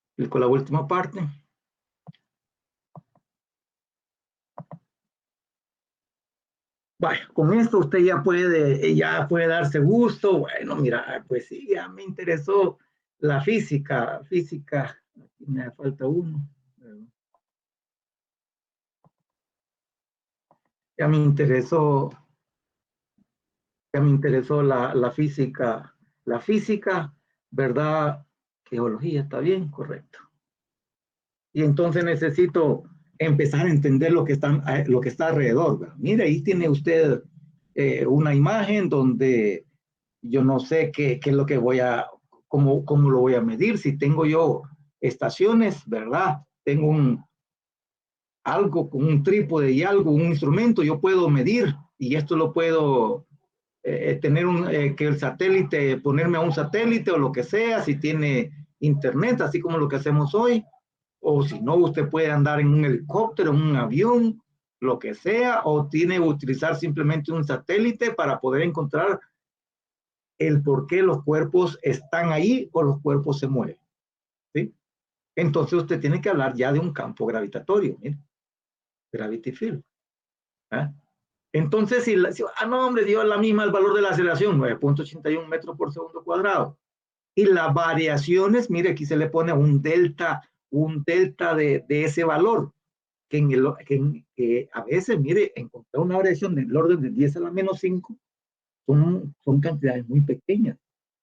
Explico la última parte. Bueno, con esto usted ya puede darse gusto. Bueno, mira, pues sí, ya me interesó la física. Aquí me falta uno. Ya me interesó, ya me interesó la física. La física, ¿verdad? Geología, ¿está bien? Correcto. Y entonces necesito empezar a entender lo que está alrededor, ¿verdad? Mire, ahí tiene usted una imagen donde yo no sé qué es lo que cómo lo voy a medir. Si tengo yo estaciones, ¿verdad? Tengo algo con un trípode y algo, un instrumento, yo puedo medir y esto lo puedo tener que el satélite, ponerme a un satélite o lo que sea, si tiene internet, así como lo que hacemos hoy, o si no, usted puede andar en un helicóptero, en un avión, lo que sea, o tiene que utilizar simplemente un satélite para poder encontrar el por qué los cuerpos están ahí o los cuerpos se mueven. ¿Sí? Entonces usted tiene que hablar ya de un campo gravitatorio, ¿sí? Gravity field. ¿Ah? Entonces, no, hombre, dio la misma el valor de la aceleración, 9.81 metros por segundo cuadrado. Y las variaciones, mire, aquí se le pone un delta de ese valor, que a veces, mire, encontrar una variación del orden de 10 a la menos 5 son cantidades muy pequeñas.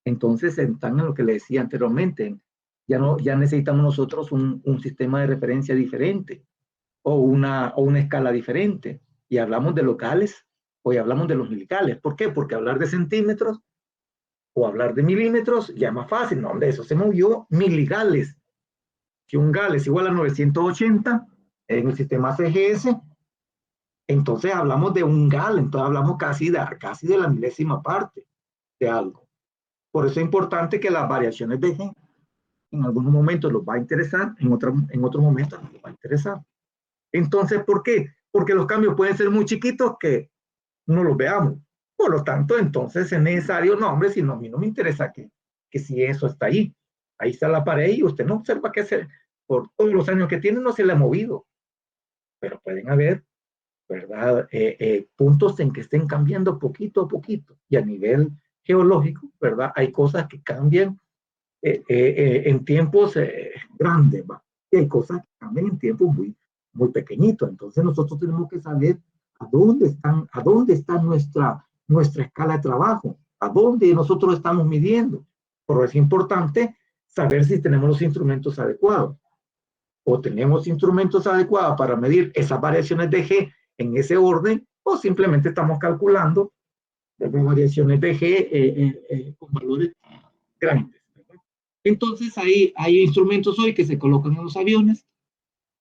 Entonces están en lo que le decía anteriormente. Ya necesitamos nosotros un sistema de referencia diferente o una escala diferente. Y hablamos de locales o hablamos de los milicales. ¿Por qué? Porque hablar de centímetros o hablar de milímetros ya es más fácil. No, de eso se movió miligales. Si un gal es igual a 980 en el sistema CGS, entonces hablamos de un gal, entonces hablamos casi de la milésima parte de algo. Por eso es importante que las variaciones de G en algunos momentos los va a interesar, en otros momentos no los va a interesar. Entonces, ¿por qué? Porque los cambios pueden ser muy chiquitos que no los veamos. Por lo tanto, entonces es necesario, no, hombre, si no, a mí no me interesa que si eso está ahí. Ahí está la pared y usted no observa que por todos los años que tiene no se le ha movido. Pero pueden haber, ¿verdad? Puntos en que estén cambiando poquito a poquito. Y a nivel geológico, ¿verdad? Hay cosas que cambian en tiempos grandes, ¿va? Y hay cosas que cambian en tiempos muy, muy pequeñitos. Entonces nosotros tenemos que saber a dónde está nuestra escala de trabajo, a dónde nosotros estamos midiendo. Por eso es importante saber si tenemos los instrumentos adecuados o tenemos instrumentos adecuados para medir esas variaciones de G en ese orden, o simplemente estamos calculando las variaciones de G con valores grandes. Entonces hay instrumentos hoy que se colocan en los aviones,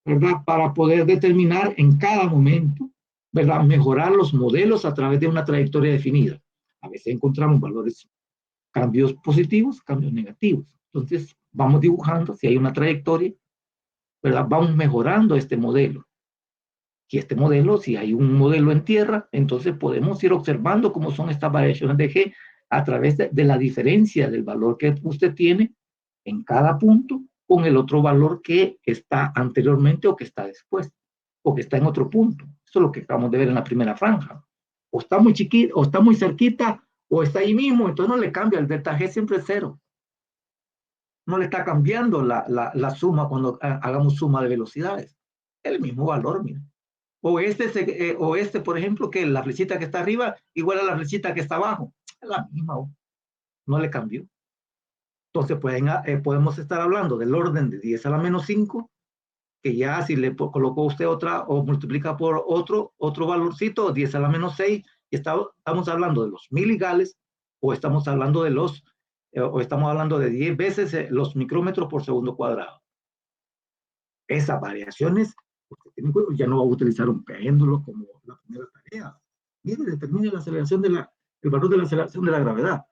¿verdad? Para poder determinar en cada momento, ¿verdad? Mejorar los modelos a través de una trayectoria definida. A veces encontramos valores, cambios positivos, cambios negativos. Entonces vamos dibujando si hay una trayectoria, ¿verdad? Vamos mejorando este modelo. Si este modelo, si hay un modelo en tierra, entonces podemos ir observando cómo son estas variaciones de G a través de la diferencia del valor que usted tiene en cada punto con el otro valor que está anteriormente o que está después, o que está en otro punto. Eso es lo que acabamos de ver en la primera franja. O está muy chiquita, o está muy cerquita, o está ahí mismo, entonces no le cambia, el delta G siempre es cero. No le está cambiando la suma cuando hagamos suma de velocidades. El mismo valor, mira. O este, por ejemplo, que la flechita que está arriba igual a la flechita que está abajo. Es la misma, no le cambió. Entonces podemos estar hablando del orden de 10 a la menos 5, que ya si le colocó usted otra o multiplica por otro valorcito, 10 a la menos 6, estamos hablando de los miligales o estamos hablando de o estamos hablando de 10 veces los micrómetros por segundo cuadrado. Esas variaciones, ya no va a utilizar un péndulo como la primera tarea. Mire, determine la aceleración el valor de la aceleración de la gravedad.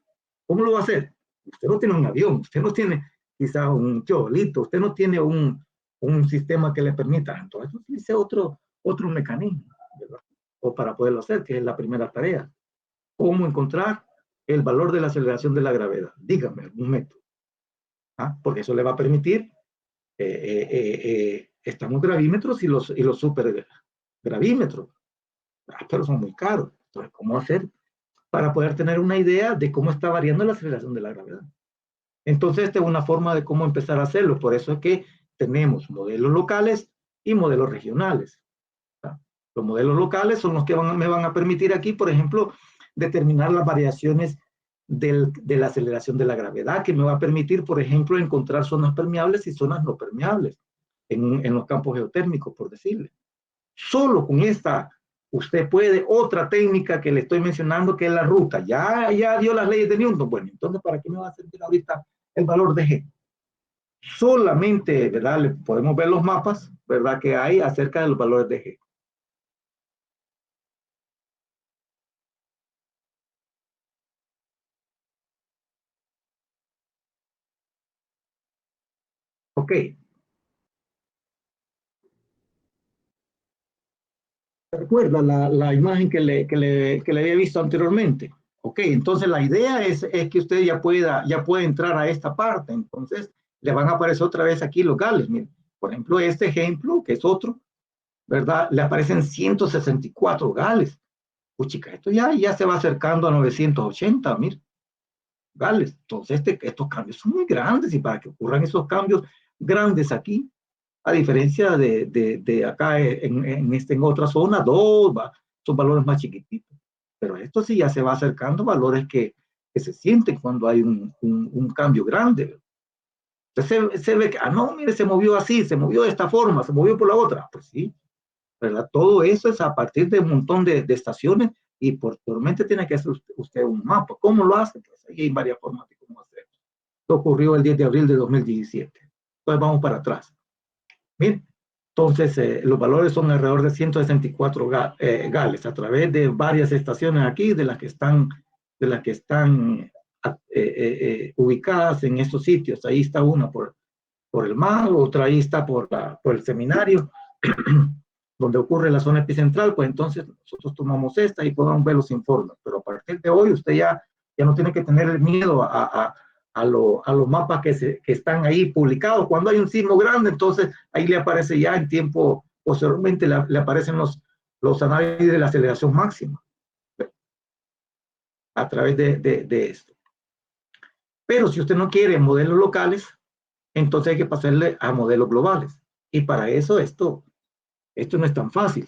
¿Cómo lo va a hacer? Usted no tiene un avión, usted no tiene quizá un teodolito, usted no tiene un sistema que le permita. Entonces utilice otro mecanismo, ¿verdad? O para poderlo hacer, que es la primera tarea. ¿Cómo encontrar el valor de la aceleración de la gravedad? Dígame algún método. Porque eso le va a permitir, estamos gravímetros y los super gravímetros, pero son muy caros. Entonces, ¿cómo hacer para poder tener una idea de cómo está variando la aceleración de la gravedad? Entonces, esta es una forma de cómo empezar a hacerlo. Por eso es que tenemos modelos locales y modelos regionales. Los modelos locales son los que me van a permitir aquí, por ejemplo, determinar las variaciones de la aceleración de la gravedad, que me va a permitir, por ejemplo, encontrar zonas permeables y zonas no permeables en los campos geotérmicos, por decirle. Solo con esta, usted puede, otra técnica que le estoy mencionando, que es la ruta. Ya dio las leyes de Newton. Bueno, entonces, ¿para qué me va a servir ahorita el valor de G? Solamente, ¿verdad? Le podemos ver los mapas, ¿verdad? Que hay acerca de los valores de G. Ok. ¿Recuerda la imagen que le había visto anteriormente? Ok, entonces la idea es que usted ya puede entrar a esta parte. Entonces, le van a aparecer otra vez aquí los gales. Miren, por ejemplo, este ejemplo, que es otro, ¿verdad? Le aparecen 164 gales. Pues chica, esto ya se va acercando a 980, mire, gales. Entonces, estos cambios son muy grandes y para que ocurran esos cambios grandes aquí, a diferencia de acá en otra zona, son valores más chiquititos. Pero esto sí ya se va acercando a valores que se sienten cuando hay un cambio grande. Entonces se ve que, no, mire, se movió así, se movió de esta forma, se movió por la otra. Pues sí, ¿verdad? Todo eso es a partir de un montón de estaciones y posteriormente tiene que hacer usted un mapa. ¿Cómo lo hace? Pues ahí hay varias formas de cómo hacerlo. Esto ocurrió el 10 de abril de 2017. Entonces vamos para atrás. Bien, entonces los valores son alrededor de 164 gales a través de varias estaciones aquí, de las que están ubicadas en estos sitios. Ahí está una por el mar, otra ahí está por el seminario, donde ocurre la zona epicentral. Pues entonces nosotros tomamos esta y podemos ver los informes. Pero a partir de hoy usted ya no tiene que tener el miedo a los mapas que están ahí publicados. Cuando hay un sismo grande, entonces ahí le aparece ya en tiempo, posteriormente le aparecen los análisis de la aceleración máxima a través de esto. Pero si usted no quiere modelos locales, entonces hay que pasarle a modelos globales. Y para eso esto no es tan fácil.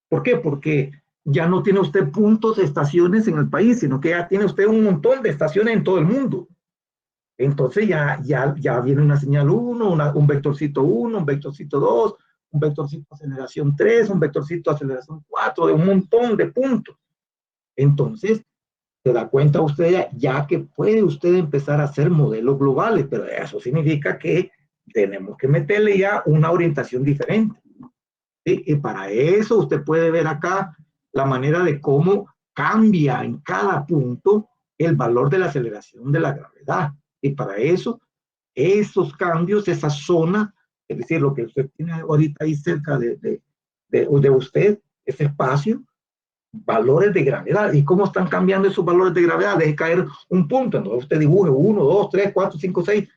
¿Por qué? Porque ya no tiene usted puntos de estaciones en el país, sino que ya tiene usted un montón de estaciones en todo el mundo. Entonces ya viene una señal 1, un vectorcito 1, un vectorcito 2, un vectorcito aceleración 3, un vectorcito aceleración 4, de un montón de puntos. Entonces, se da cuenta usted ya que puede usted empezar a hacer modelos globales, pero eso significa que tenemos que meterle ya una orientación diferente. ¿Sí? Y para eso usted puede ver acá la manera de cómo cambia en cada punto el valor de la aceleración de la gravedad. Y para eso, esos cambios, esa zona, es decir, lo que usted tiene ahorita ahí cerca de de usted, ese espacio, valores de gravedad. ¿Y cómo están cambiando esos valores de gravedad? Deje caer un punto, entonces usted dibuje 1, 2, 3, 4, 5, 6.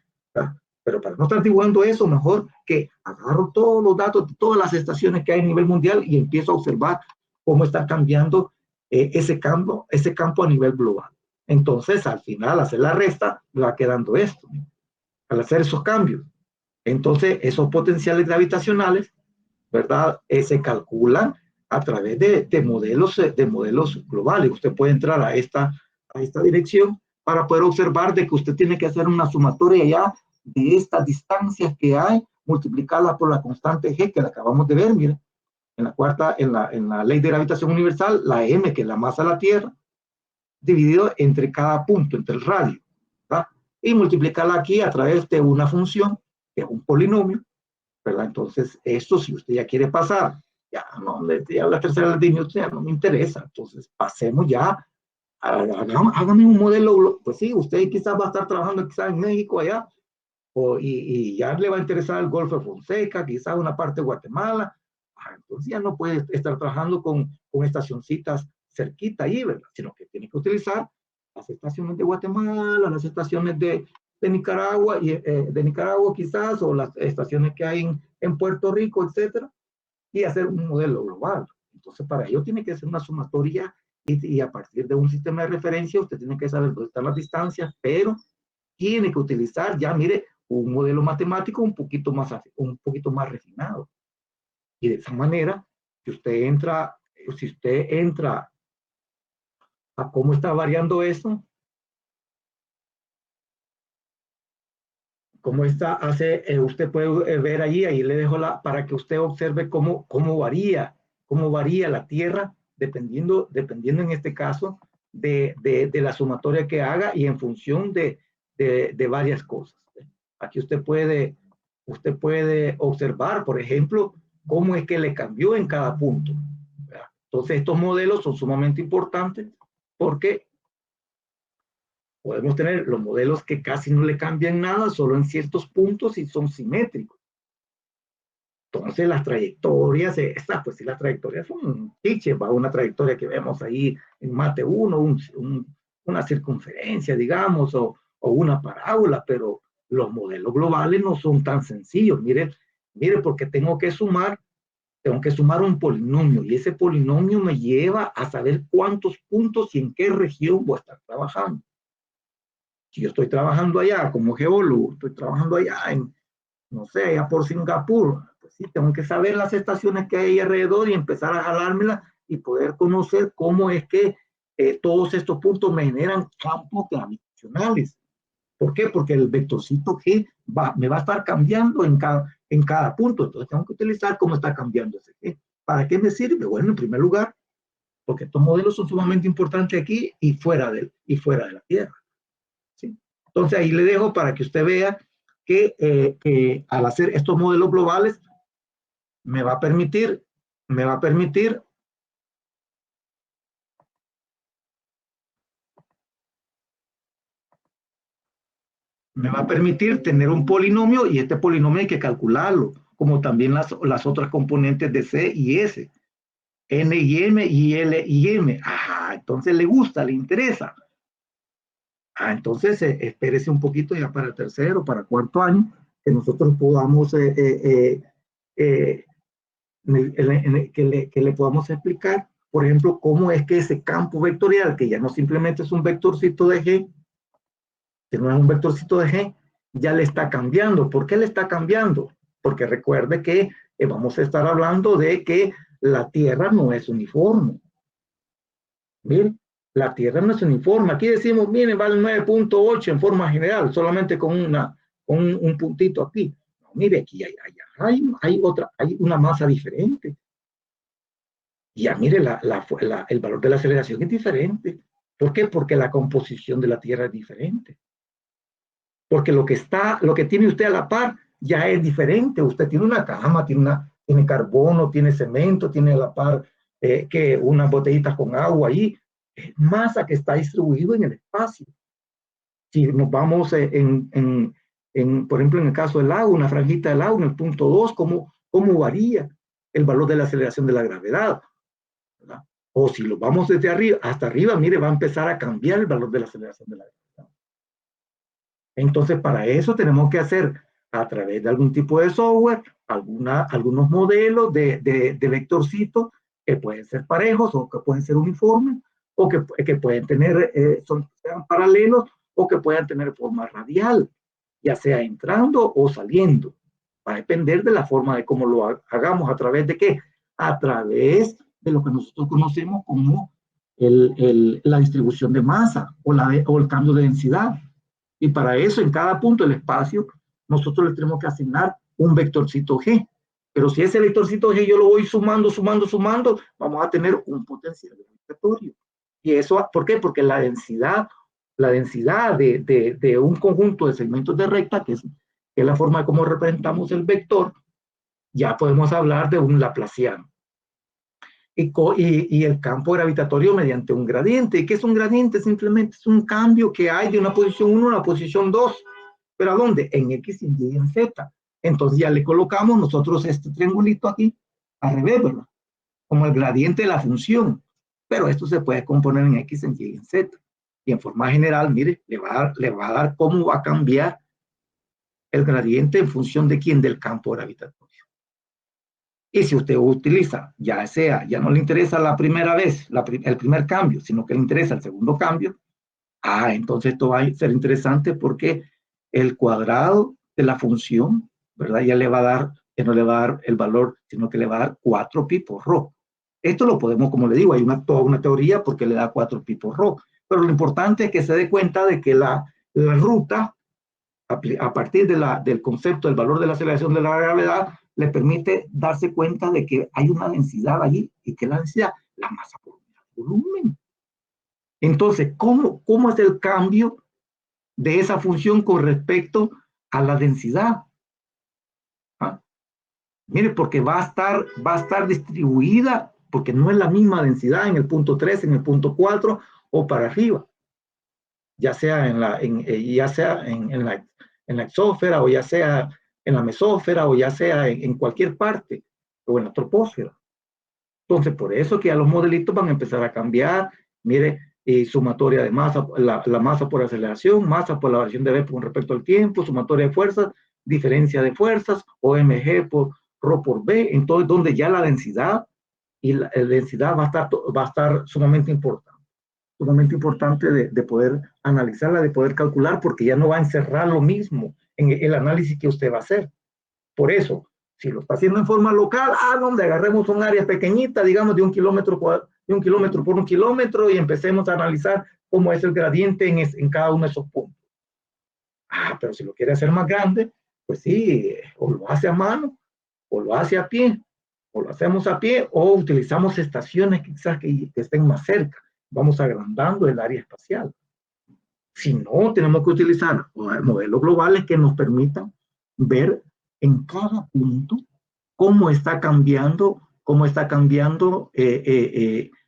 Pero para no estar dibujando eso, mejor que agarro todos los datos de todas las estaciones que hay a nivel mundial y empiezo a observar cómo está cambiando ese campo a nivel global. Entonces, al final, hacer la resta, va quedando esto, al hacer esos cambios. Entonces, esos potenciales gravitacionales, ¿verdad? Se calculan a través de modelos globales. Usted puede entrar a esta dirección para poder observar de que usted tiene que hacer una sumatoria ya de estas distancias que hay, multiplicarla por la constante G que la acabamos de ver, mire, en la ley de gravitación universal, la M, que es la masa de la Tierra, dividido entre cada punto, entre el radio, ¿verdad? Y multiplicarla aquí a través de una función, que es un polinomio, ¿verdad? Entonces, esto si usted ya quiere pasar, ya, no, ya la tercera ley de Newton ya no me interesa, entonces pasemos ya, hágame un modelo, pues sí, usted quizás va a estar trabajando quizás en México allá, y ya le va a interesar el Golfo de Fonseca, quizás una parte de Guatemala, entonces ya no puede estar trabajando con estacioncitas cerquita ahí, ¿verdad? Sino que tiene que utilizar las estaciones de Guatemala, las estaciones de Nicaragua, de Nicaragua quizás, o las estaciones que hay en Puerto Rico, etcétera, y hacer un modelo global. Entonces, para ello tiene que hacer una sumatoria y a partir de un sistema de referencia, usted tiene que saber dónde están las distancias, pero tiene que utilizar ya, mire, un modelo matemático un poquito más refinado. Y de esa manera, si usted entra a cómo está variando eso, cómo está, usted puede ver ahí le dejo para que usted observe cómo varía la Tierra, dependiendo en este caso de la sumatoria que haga y en función de varias cosas. Aquí usted puede observar, por ejemplo, cómo es que le cambió en cada punto. Entonces, estos modelos son sumamente importantes porque podemos tener los modelos que casi no le cambian nada, solo en ciertos puntos y son simétricos. Entonces, las trayectorias, pues sí, las trayectorias son clichés, va una trayectoria que vemos ahí en Mate 1, una circunferencia, digamos, o una parábola, pero los modelos globales no son tan sencillos. Mire, porque tengo que sumar un polinomio y ese polinomio me lleva a saber cuántos puntos y en qué región voy a estar trabajando. Si yo estoy trabajando allá como geólogo, estoy trabajando allá no sé, allá por Singapur, pues sí, tengo que saber las estaciones que hay ahí alrededor y empezar a jalármelas y poder conocer cómo es que todos estos puntos me generan campos gravitacionales. ¿Por qué? Porque el vectorcito G me va a estar cambiando en cada punto. Entonces tengo que utilizar cómo está cambiando ese G. ¿Para qué me sirve? Bueno, en primer lugar, porque estos modelos son sumamente importantes aquí y fuera de la Tierra. ¿Sí? Entonces ahí le dejo para que usted vea que al hacer estos modelos globales me va a permitir tener un polinomio y este polinomio hay que calcularlo, como también las otras componentes de C y S, N y M y L y M. Entonces le gusta, le interesa. Entonces espérese un poquito ya para el tercero, para cuarto año, que nosotros podamos, que le podamos explicar, por ejemplo, cómo es que ese campo vectorial, que ya no simplemente es un vectorcito de G, que no es un vectorcito de G, ya le está cambiando. ¿Por qué le está cambiando? Porque recuerde que vamos a estar hablando de que la Tierra no es uniforme. Miren, la Tierra no es uniforme. Aquí decimos, miren, vale 9.8 en forma general, solamente con un puntito aquí. No, mire, aquí hay una masa diferente. Y ya mire, el valor de la aceleración es diferente. ¿Por qué? Porque la composición de la Tierra es diferente. Porque lo que tiene usted a la par ya es diferente. Usted tiene una cama, tiene carbono, tiene cemento, tiene a la par que unas botellitas con agua ahí. Es masa que está distribuido en el espacio. Si nos vamos por ejemplo, en el caso del agua, una franjita del agua, en el punto 2, ¿cómo varía? el valor de la aceleración de la gravedad, ¿verdad? O si lo vamos desde arriba hasta arriba, mire, va a empezar a cambiar el valor de la aceleración de la gravedad. Entonces, para eso tenemos que hacer, a través de algún tipo de software, algunos modelos de vectorcitos que pueden ser parejos o que pueden ser uniformes o que pueden tener, sean paralelos o que puedan tener forma radial, ya sea entrando o saliendo. Va a depender de la forma de cómo lo hagamos. ¿A través de qué? A través de lo que nosotros conocemos como la distribución de masa o el cambio de densidad. Y para eso, en cada punto del espacio, nosotros le tenemos que asignar un vectorcito G. Pero si ese vectorcito G yo lo voy sumando, vamos a tener un potencial gravitatorio. ¿Y eso por qué? Porque la densidad de un conjunto de segmentos de recta, que es la forma de cómo representamos el vector, ya podemos hablar de un laplaciano. Y el campo gravitatorio mediante un gradiente. ¿Y qué es un gradiente? Simplemente es un cambio que hay de una posición 1 a una posición 2. ¿Pero a dónde? En X, en Y, en Z. Entonces ya le colocamos nosotros este triangulito aquí, al revés, ¿verdad? Como el gradiente de la función. Pero esto se puede componer en X, en Y, en Z. Y en forma general, mire, le va a dar cómo va a cambiar el gradiente en función de quién, del campo gravitatorio. Y si usted utiliza, ya no le interesa la primera vez, el primer cambio, sino que le interesa el segundo cambio, entonces esto va a ser interesante porque el cuadrado de la función, ¿verdad? Ya le va a dar, que no le va a dar el valor, sino que le va a dar 4 pi por rho. Esto lo podemos, como le digo, hay toda una teoría porque le da 4 pi por rho. Pero lo importante es que se dé cuenta de que la ruta, a partir del concepto del valor de la aceleración de la gravedad, le permite darse cuenta de que hay una densidad allí. ¿Y qué es la densidad? La masa por volumen. Entonces, ¿cómo es el cambio de esa función con respecto a la densidad? Mire, porque va a estar distribuida, porque no es la misma densidad en el punto 3, en el punto 4 o para arriba, ya sea en la exósfera, o ya sea en la mesósfera, o ya sea en cualquier parte, o en la troposfera. Entonces, por eso que ya los modelitos van a empezar a cambiar. Mire, sumatoria de masa, la masa por aceleración, masa por la variación de B con respecto al tiempo, sumatoria de fuerzas, diferencia de fuerzas, OMG por ρ por B. Entonces, donde ya la densidad y la densidad va a estar sumamente importante de poder analizarla, de poder calcular, porque ya no va a encerrar lo mismo en el análisis que usted va a hacer. Por eso, si lo está haciendo en forma local, donde agarremos un área pequeñita, digamos de 1 kilómetro por 1 kilómetro, y empecemos a analizar cómo es el gradiente en cada uno de esos puntos. Pero si lo quiere hacer más grande, pues sí, o lo hace a mano, o lo hace a pie, o lo hacemos a pie, o utilizamos estaciones quizás que estén más cerca. Vamos agrandando el área espacial. Si no, tenemos que utilizar modelos globales que nos permitan ver en cada punto cómo está cambiando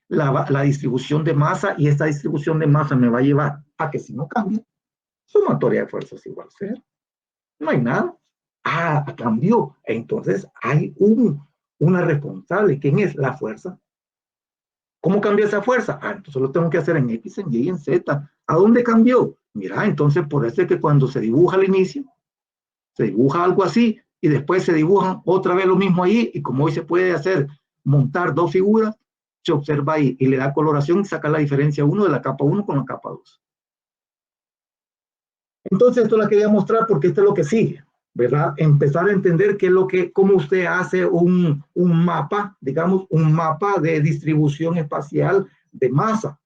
la distribución de masa, y esta distribución de masa me va a llevar a que, si no cambia, sumatoria de fuerzas igual a 0. No hay nada. Cambió. Entonces hay una responsable. ¿Quién es? La fuerza. ¿Cómo cambió esa fuerza? Entonces lo tengo que hacer en X, en Y, en Z. ¿A dónde cambió? Mira, entonces por eso es que cuando se dibuja al inicio, se dibuja algo así, y después se dibujan otra vez lo mismo ahí, y como hoy se puede hacer, montar dos figuras, se observa ahí, y le da coloración y saca la diferencia 1 de la capa 1 con la capa 2. Entonces esto la quería mostrar porque esto es lo que sigue, ¿verdad? Empezar a entender cómo usted hace un mapa, digamos, un mapa de distribución espacial de masa.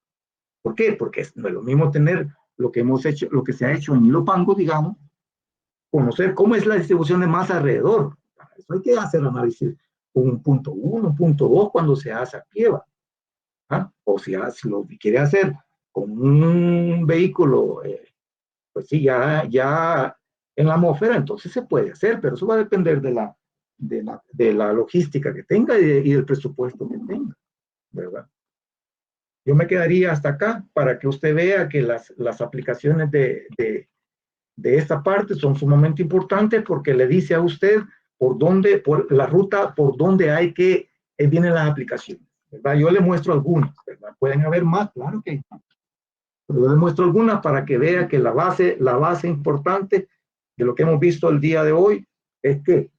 ¿Por qué? Porque no es lo mismo tener lo que se ha hecho en Ilopango, digamos, conocer cómo es la distribución de masa alrededor. Para eso hay que hacer análisis un punto 1, un punto 2 cuando se hace a pie. O si lo quiere hacer con un vehículo, pues sí, ya en la atmósfera, entonces se puede hacer, pero eso va a depender de la logística que tenga y del presupuesto que tenga, ¿verdad? Yo me quedaría hasta acá para que usted vea que las aplicaciones de esta parte son sumamente importantes, porque le dice a usted por la ruta por donde hay que, vienen las aplicaciones, ¿verdad? Yo les muestro algunas, ¿verdad? Pueden haber más, claro que hay más. Pero yo les muestro algunas para que vea que la base importante de lo que hemos visto el día de hoy es que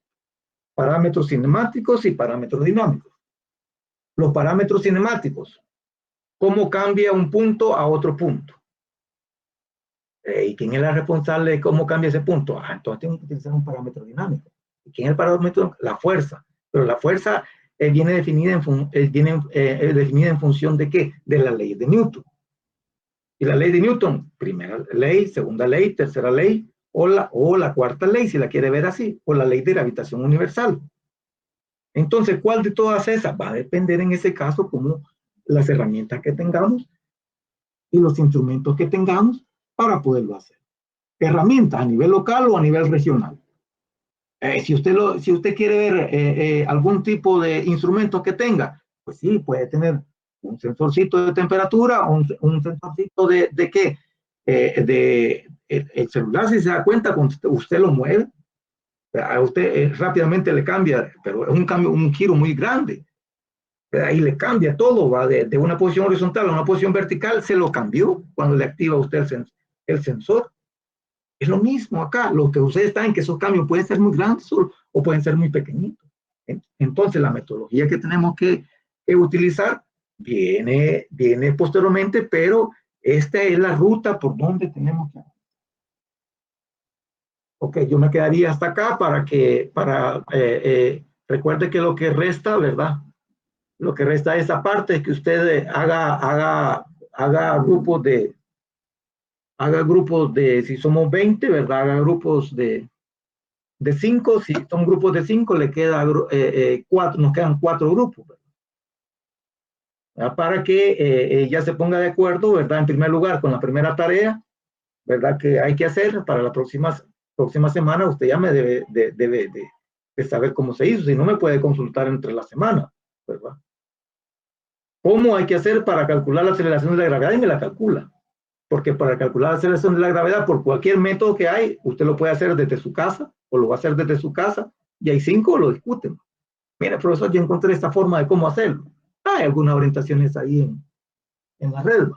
parámetros cinemáticos y parámetros dinámicos. Los parámetros cinemáticos, ¿cómo cambia un punto a otro punto? ¿Y quién es la responsable de cómo cambia ese punto? Entonces tengo que utilizar un parámetro dinámico. ¿Y quién es el parámetro? La fuerza. Pero la fuerza viene definida en función de ¿qué? De la ley de Newton. Y la ley de Newton, primera ley, segunda ley, tercera ley, o la cuarta ley, si la quiere ver así, o la ley de gravitación universal. Entonces, ¿cuál de todas esas? Va a depender en ese caso como las herramientas que tengamos y los instrumentos que tengamos para poderlo hacer. Herramientas a nivel local o a nivel regional. Si usted quiere ver algún tipo de instrumento que tenga, pues sí, puede tener un sensorcito de temperatura, un sensorcito de qué, el celular, si se da cuenta, cuando usted lo mueve, a usted rápidamente le cambia, pero es un giro muy grande. Ahí le cambia todo, va de una posición horizontal a una posición vertical, se lo cambió cuando le activa a usted el sensor. Es lo mismo acá, lo que ustedes saben que esos cambios pueden ser muy grandes o pueden ser muy pequeñitos. Entonces la metodología que tenemos que utilizar viene posteriormente, pero esta es la ruta por donde tenemos que. Ok, yo me quedaría hasta acá recuerde que lo que resta, ¿verdad? Lo que resta es esa parte, que usted haga grupos de, si somos 20, ¿verdad? Haga grupos de 5, si son grupos de 5, le queda 4, nos quedan 4 grupos, ¿verdad? Para que ya se ponga de acuerdo, ¿verdad? En primer lugar, con la primera tarea, ¿verdad? Que hay que hacer para la próxima semana, usted ya me debe de saber cómo se hizo, si no me puede consultar entre la semana, ¿verdad? ¿Cómo hay que hacer para calcular la aceleración de la gravedad? Y me la calcula. Porque para calcular la aceleración de la gravedad, por cualquier método que hay, usted lo puede hacer desde su casa, o lo va a hacer desde su casa, y hay 5 lo discuten. Mire, profesor, yo encontré esta forma de cómo hacerlo. Hay algunas orientaciones ahí en la red,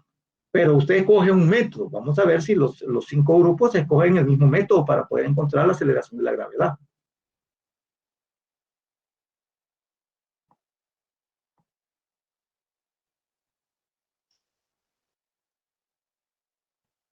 pero usted escoge un método. Vamos a ver si los 5 grupos escogen el mismo método para poder encontrar la aceleración de la gravedad.